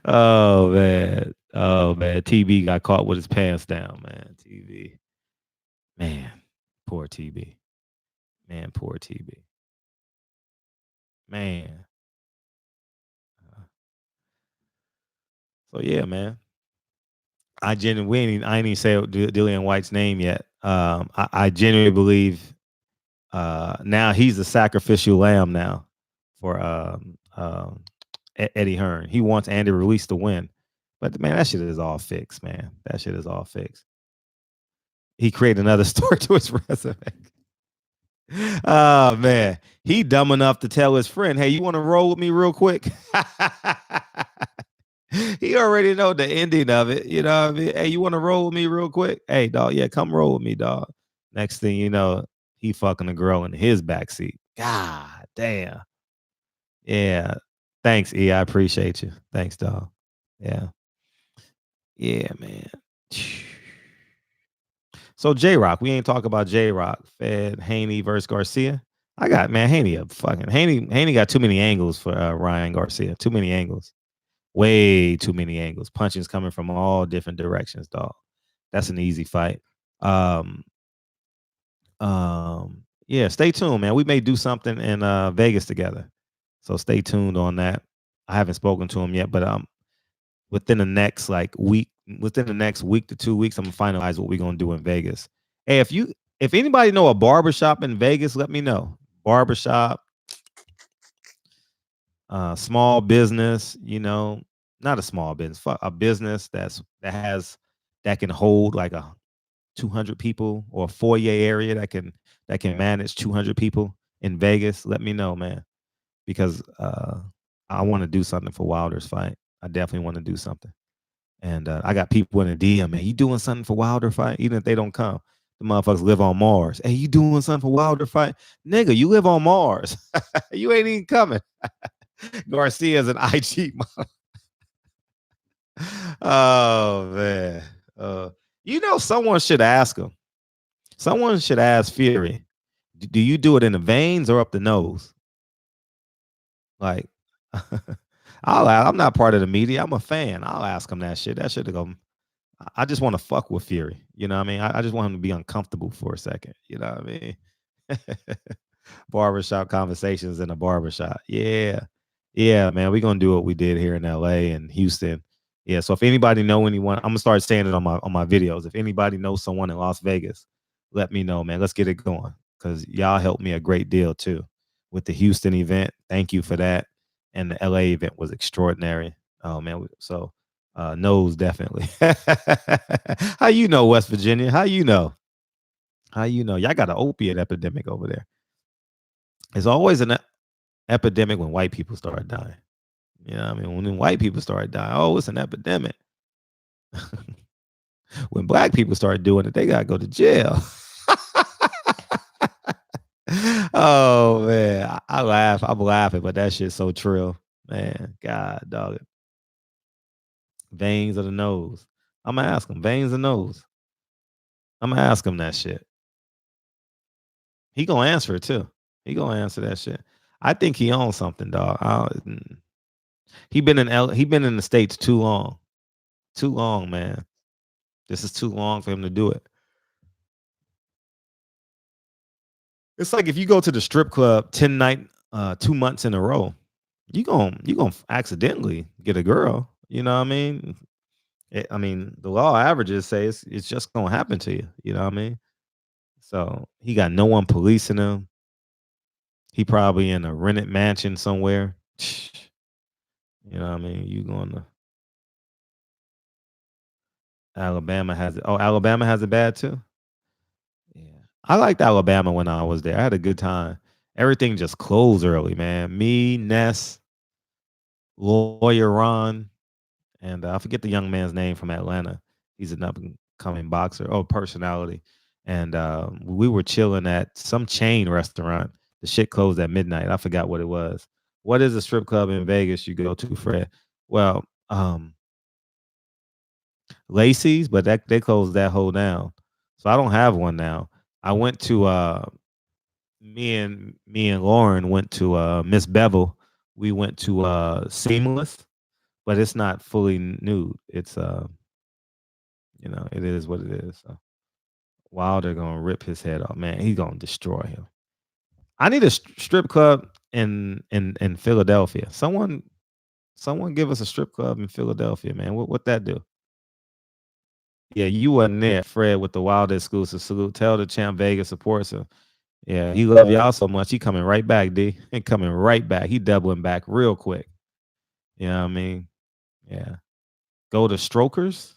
Oh man. TB got caught with his pants down, man. TB. Man, poor TB. Man, poor TB. Man. So yeah, man. I ain't even say Dillian White's name yet. I genuinely believe now he's the sacrificial lamb now for Eddie Hearn. He wants Andy Ruiz to win. But man, that shit is all fixed, man. That shit is all fixed. He created another story to his resume. Oh man, he dumb enough to tell his friend, "Hey, you want to roll with me real quick?" He already know the ending of it. You know what I mean? Hey, you want to roll with me real quick? Hey, dog, yeah, come roll with me, dog. Next thing you know, he fucking a girl in his backseat. God damn. Yeah. Thanks, E. I appreciate you. Thanks, dog. Yeah. Yeah, man. So J-Rock, we ain't talk about J-Rock. Fed Haney versus Garcia. I got, man, Haney got too many angles for Ryan Garcia. Too many angles. Way too many angles. Punches coming from all different directions, dog. That's an easy fight. Yeah, stay tuned, man. We may do something in Vegas together. So stay tuned on that. I haven't spoken to him yet, but within the next week to 2 weeks, I'm gonna finalize what we're gonna do in Vegas. Hey, if anybody know a barbershop in Vegas, let me know. Barbershop, small business, not a small business, a business that can hold like 200 people, or a foyer area that can manage 200 people in Vegas. Let me know, man, because I want to do something for Wilder's fight. I definitely want to do something. And I got people in the DM, man, you doing something for Wilder fight? Even if they don't come, the motherfuckers live on Mars. Hey, you doing something for Wilder fight? Nigga, you live on Mars. You ain't even coming. Garcia's an IG model. Oh, man. Someone should ask him. Someone should ask Fury, do you do it in the veins or up the nose? Like, I'm not part of the media. I'm a fan. I'll ask him that shit. That shit to go. I just want to fuck with Fury. You know what I mean? I just want him to be uncomfortable for a second. You know what I mean? Barbershop conversations in a barbershop. Yeah. Yeah, man. We're gonna do what we did here in LA and Houston. Yeah. So if anybody know anyone, I'm gonna start saying it on my videos. If anybody knows someone in Las Vegas, let me know, man. Let's get it going. Because y'all helped me a great deal too with the Houston event. Thank you for that. And the LA event was extraordinary. Oh man. So knows definitely. How you know, West Virginia? How you know? Y'all got an opiate epidemic over there. It's always an epidemic when white people start dying. You know what I mean? When white people start dying, oh, it's an epidemic. When black people start doing it, they gotta go to jail. Oh man, I laugh. I'm laughing, but that shit's so true, man. God, dog. Veins of the nose. I'm gonna ask him. Veins of nose. I'm gonna ask him that shit. He gonna answer it too. He gonna answer that shit. I think he owns something, dog. He been in the States too long. Too long, man. This is too long for him to do it. It's like if you go to the strip club 2 months in a row, you gonna accidentally get a girl. You know what I mean? The law averages say it's just gonna happen to you. You know what I mean? So he got no one policing him. He probably in a rented mansion somewhere. You know what I mean? You going to Alabama has it. Oh, Alabama has it bad too? Yeah. I liked Alabama when I was there. I had a good time. Everything just closed early, man. Me, Ness, Lawyer Ron, and I forget the young man's name from Atlanta. He's an up and coming boxer. Oh, personality. And we were chilling at some chain restaurant. The shit closed at midnight. I forgot what it was. What is a strip club in Vegas you go to, Fred? Well, Lacey's, but they closed that whole down. So I don't have one now. I went to me and Lauren went to Miss Bevel. We went to Seamless, but it's not fully nude. It's you know, it is what it is. So Wilder gonna rip his head off, man. He's gonna destroy him. I need a strip club in Philadelphia. Someone give us a strip club in Philadelphia, man. What that do? Yeah, you wasn't there, Fred, with the Wilder exclusive. Salute. Tell the champ Vegas supports him. Yeah, he love y'all so much. He coming right back, D. He coming right back. He doubling back real quick. You know what I mean? Yeah. Go to Strokers,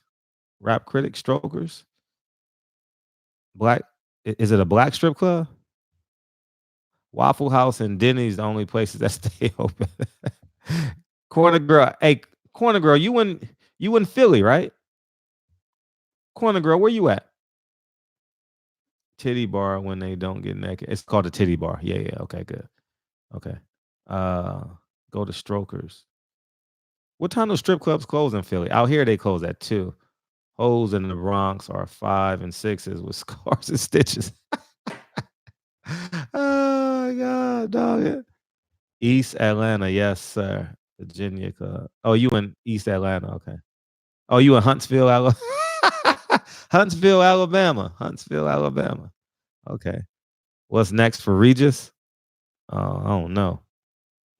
Rap Critic Strokers. Black, is it a black strip club? Waffle House and Denny's the only places that stay open. Corner Girl, hey, Corner Girl, you in Philly, right? Corner Girl, where you at? Titty bar when they don't get naked. It's called a titty bar. Yeah. Okay, good. Okay. Go to Strokers. What time do strip clubs close in Philly? Out here they close at 2. Hoes in the Bronx are 5 and 6s with scars and stitches. Oh my God, dog. East Atlanta, yes, sir. Virginia Club. Oh, you in East Atlanta? Okay. Oh, you in Huntsville, Alabama? Huntsville, Alabama. Okay. What's next for Regis? I don't know.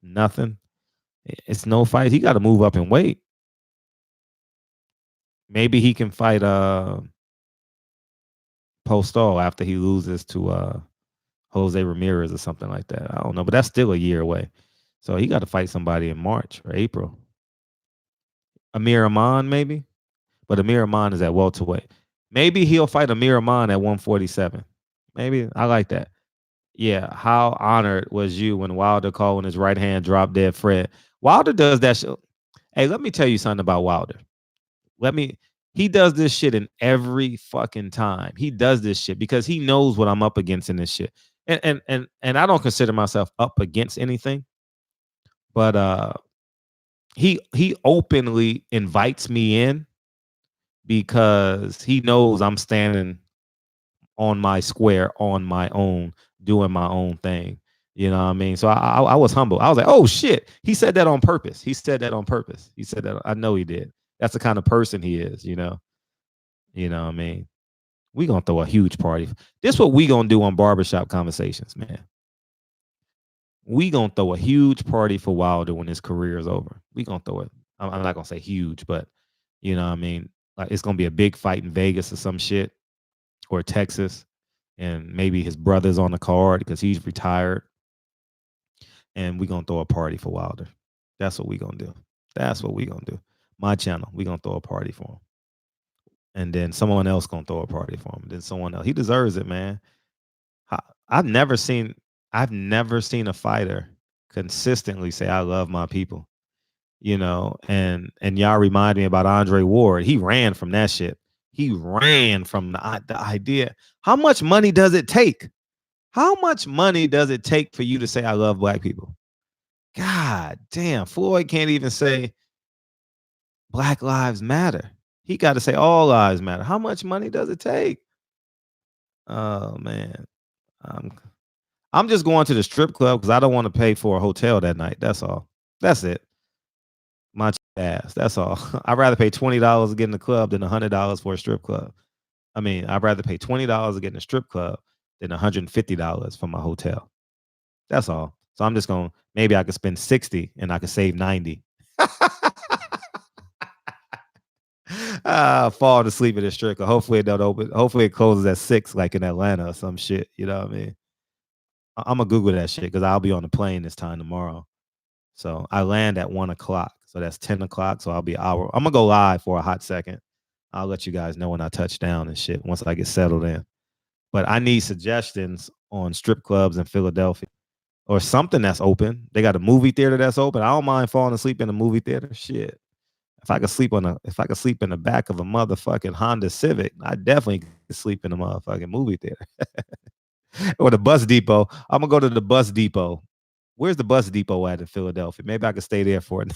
Nothing. It's no fight. He got to move up and weight. Maybe he can fight Postol after he loses to Jose Ramirez or something like that. I don't know, but that's still a year away. So he got to fight somebody in March or April. Amir Aman, maybe? But Amir Aman is at welterweight. Maybe he'll fight Amir Aman at 147. Maybe. I like that. Yeah. How honored was you when Wilder called when his right hand dropped dead Fred? Wilder does that shit. Hey, let me tell you something about Wilder. He does this shit in every fucking time. He does this shit because he knows what I'm up against in this shit. And I don't consider myself up against anything. But he openly invites me in because he knows I'm standing on my square on my own, doing my own thing. You know what I mean? So I was humble. I was like, oh shit. He said that on purpose. He said that. I know he did. That's the kind of person he is, you know. You know what I mean? We gonna throw a huge party. This is what we gonna do on Barbershop Conversations, man. We gonna throw a huge party for Wilder when his career is over. We gonna throw it. I'm not gonna say huge, but you know what I mean? Like it's gonna be a big fight in Vegas or some shit, or Texas, and maybe his brother's on the card because he's retired. And we gonna throw a party for Wilder. That's what we gonna do. My channel, we gonna throw a party for him. And then someone else gonna throw a party for him. Then someone else. He deserves it, man. I've never seen a fighter consistently say, I love my people. You know, and y'all remind me about Andre Ward. He ran from that shit. He ran from the idea. How much money does it take? How much money does it take for you to say I love black people? God damn, Floyd can't even say Black Lives Matter. He got to say all lives matter. How much money does it take? Oh man, I'm just going to the strip club because I don't want to pay for a hotel that night. That's all. That's it. My ass. That's all. I'd rather pay $20 to get in the club than $100 for a strip club. I mean, I'd rather pay $20 to get in a strip club than $150 for my hotel. That's all. So I'm just going, maybe I could spend 60 and I could save 90. Fall asleep at the strip club. Hopefully it don't open. Hopefully it closes at 6 like in Atlanta or some shit. You know what I mean? I'm going to Google that shit because I'll be on the plane this time tomorrow. So I land at 1 o'clock. So that's 10 o'clock. So I'll be I'm going to go live for a hot second. I'll let you guys know when I touch down and shit once I get settled in. But I need suggestions on strip clubs in Philadelphia or something that's open. They got a movie theater that's open. I don't mind falling asleep in a movie theater. Shit. If I could sleep in the back of a motherfucking Honda Civic, I definitely could sleep in a motherfucking movie theater. Or the bus depot. I'm gonna go to the bus depot. Where's the bus depot at in Philadelphia? Maybe I could stay there for it.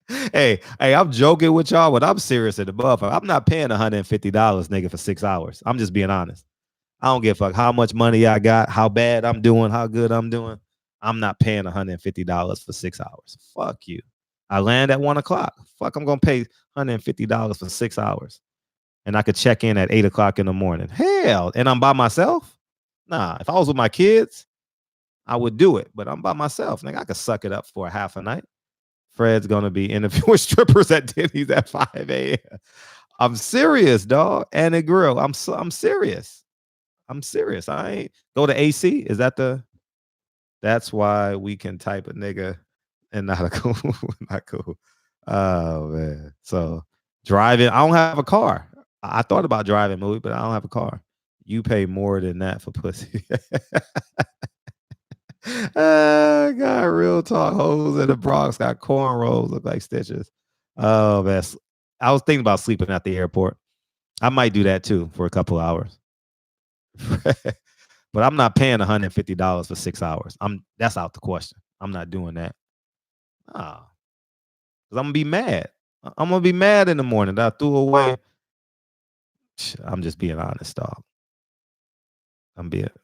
Hey, I'm joking with y'all, but I'm serious at the motherfucker. I'm not paying $150, nigga, for 6 hours. I'm just being honest. I don't give a fuck how much money I got, how bad I'm doing, how good I'm doing. I'm not paying $150 for 6 hours. Fuck you. I land at 1 o'clock. Fuck, I'm gonna pay $150 for 6 hours. And I could check in at 8 o'clock in the morning. Hell, and I'm by myself? Nah, if I was with my kids, I would do it. But I'm by myself. Nigga, I could suck it up for a half a night. Fred's gonna be interviewing strippers at Denny's at 5 a.m. I'm serious, dog. And a grill. I'm serious. I'm serious. I ain't go to AC. Is that the? That's why we can type a nigga and not a cool, not cool. Oh man. So driving. I don't have a car. I thought about driving, movie, but I don't have a car. You pay more than that for pussy. Got real talk. Hoes in the Bronx got cornrows, look like stitches. Oh man. I was thinking about sleeping at the airport. I might do that too for a couple hours. But I'm not paying $150 for 6 hours. That's out the question. I'm not doing that. Because I'm gonna be mad. I'm gonna be mad in the morning that I threw away. I'm just being honest, dog.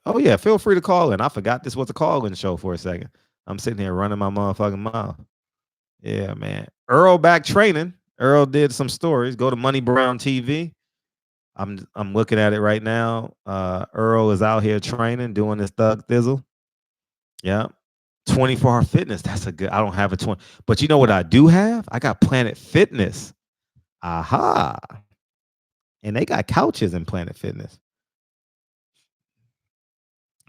Oh yeah, feel free to call in. I forgot this was a call-in show for a second. I'm sitting here running my motherfucking mouth. Yeah, man. Earl back training. Earl did some stories. Go to Money Brown TV. I'm looking at it right now. Earl is out here training, doing his thug thizzle. Yeah. 24-hour fitness. That's a good. I don't have a 20, but you know what I do have? I got Planet Fitness. Aha. And they got couches in Planet Fitness.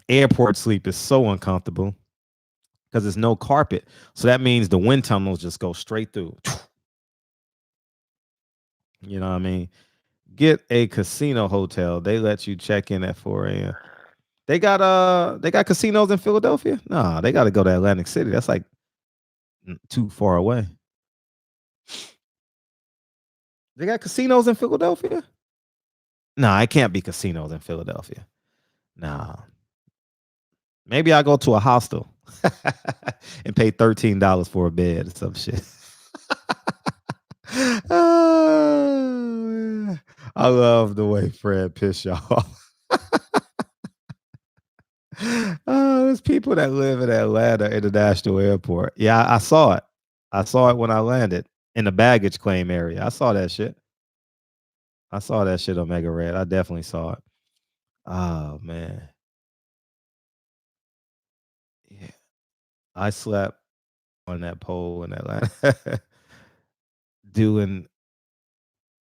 Airport sleep is so uncomfortable because there's no carpet. So that means the wind tunnels just go straight through. You know what I mean? Get a casino hotel. They let you check in at 4 a.m. They got casinos in Philadelphia? No, they got to go to Atlantic City. That's like too far away. They got casinos in Philadelphia? No, it can't be casinos in Philadelphia. No. Maybe I go to a hostel and pay $13 for a bed or some shit. Oh, I love the way Fred pissed y'all off. There's people that live in Atlanta International Airport. Yeah, I saw it. I saw it when I landed in the baggage claim area. I saw that shit. I saw that shit on Mega Red. I definitely saw it. Oh man. Yeah. I slept on that pole in Atlanta. Doing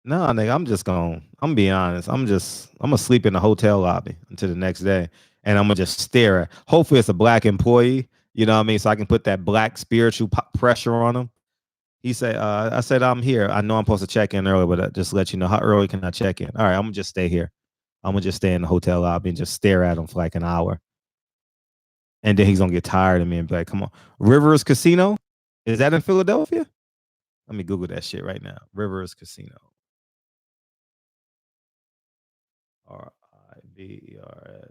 no, nigga, I'm being honest. I'm gonna sleep in the hotel lobby until the next day. And I'm gonna just stare at. Hopefully it's a black employee, you know what I mean? So I can put that black spiritual pressure on him. He said, I said, I'm here. I know I'm supposed to check in early, but just let you know, how early can I check in? All right, I'm gonna just stay here. I'm gonna just stay in the hotel lobby and just stare at him for like an hour. And then he's gonna get tired of me and be like, come on. Rivers Casino? Is that in Philadelphia? Let me Google that shit right now. Rivers Casino. RIVERSCASINO.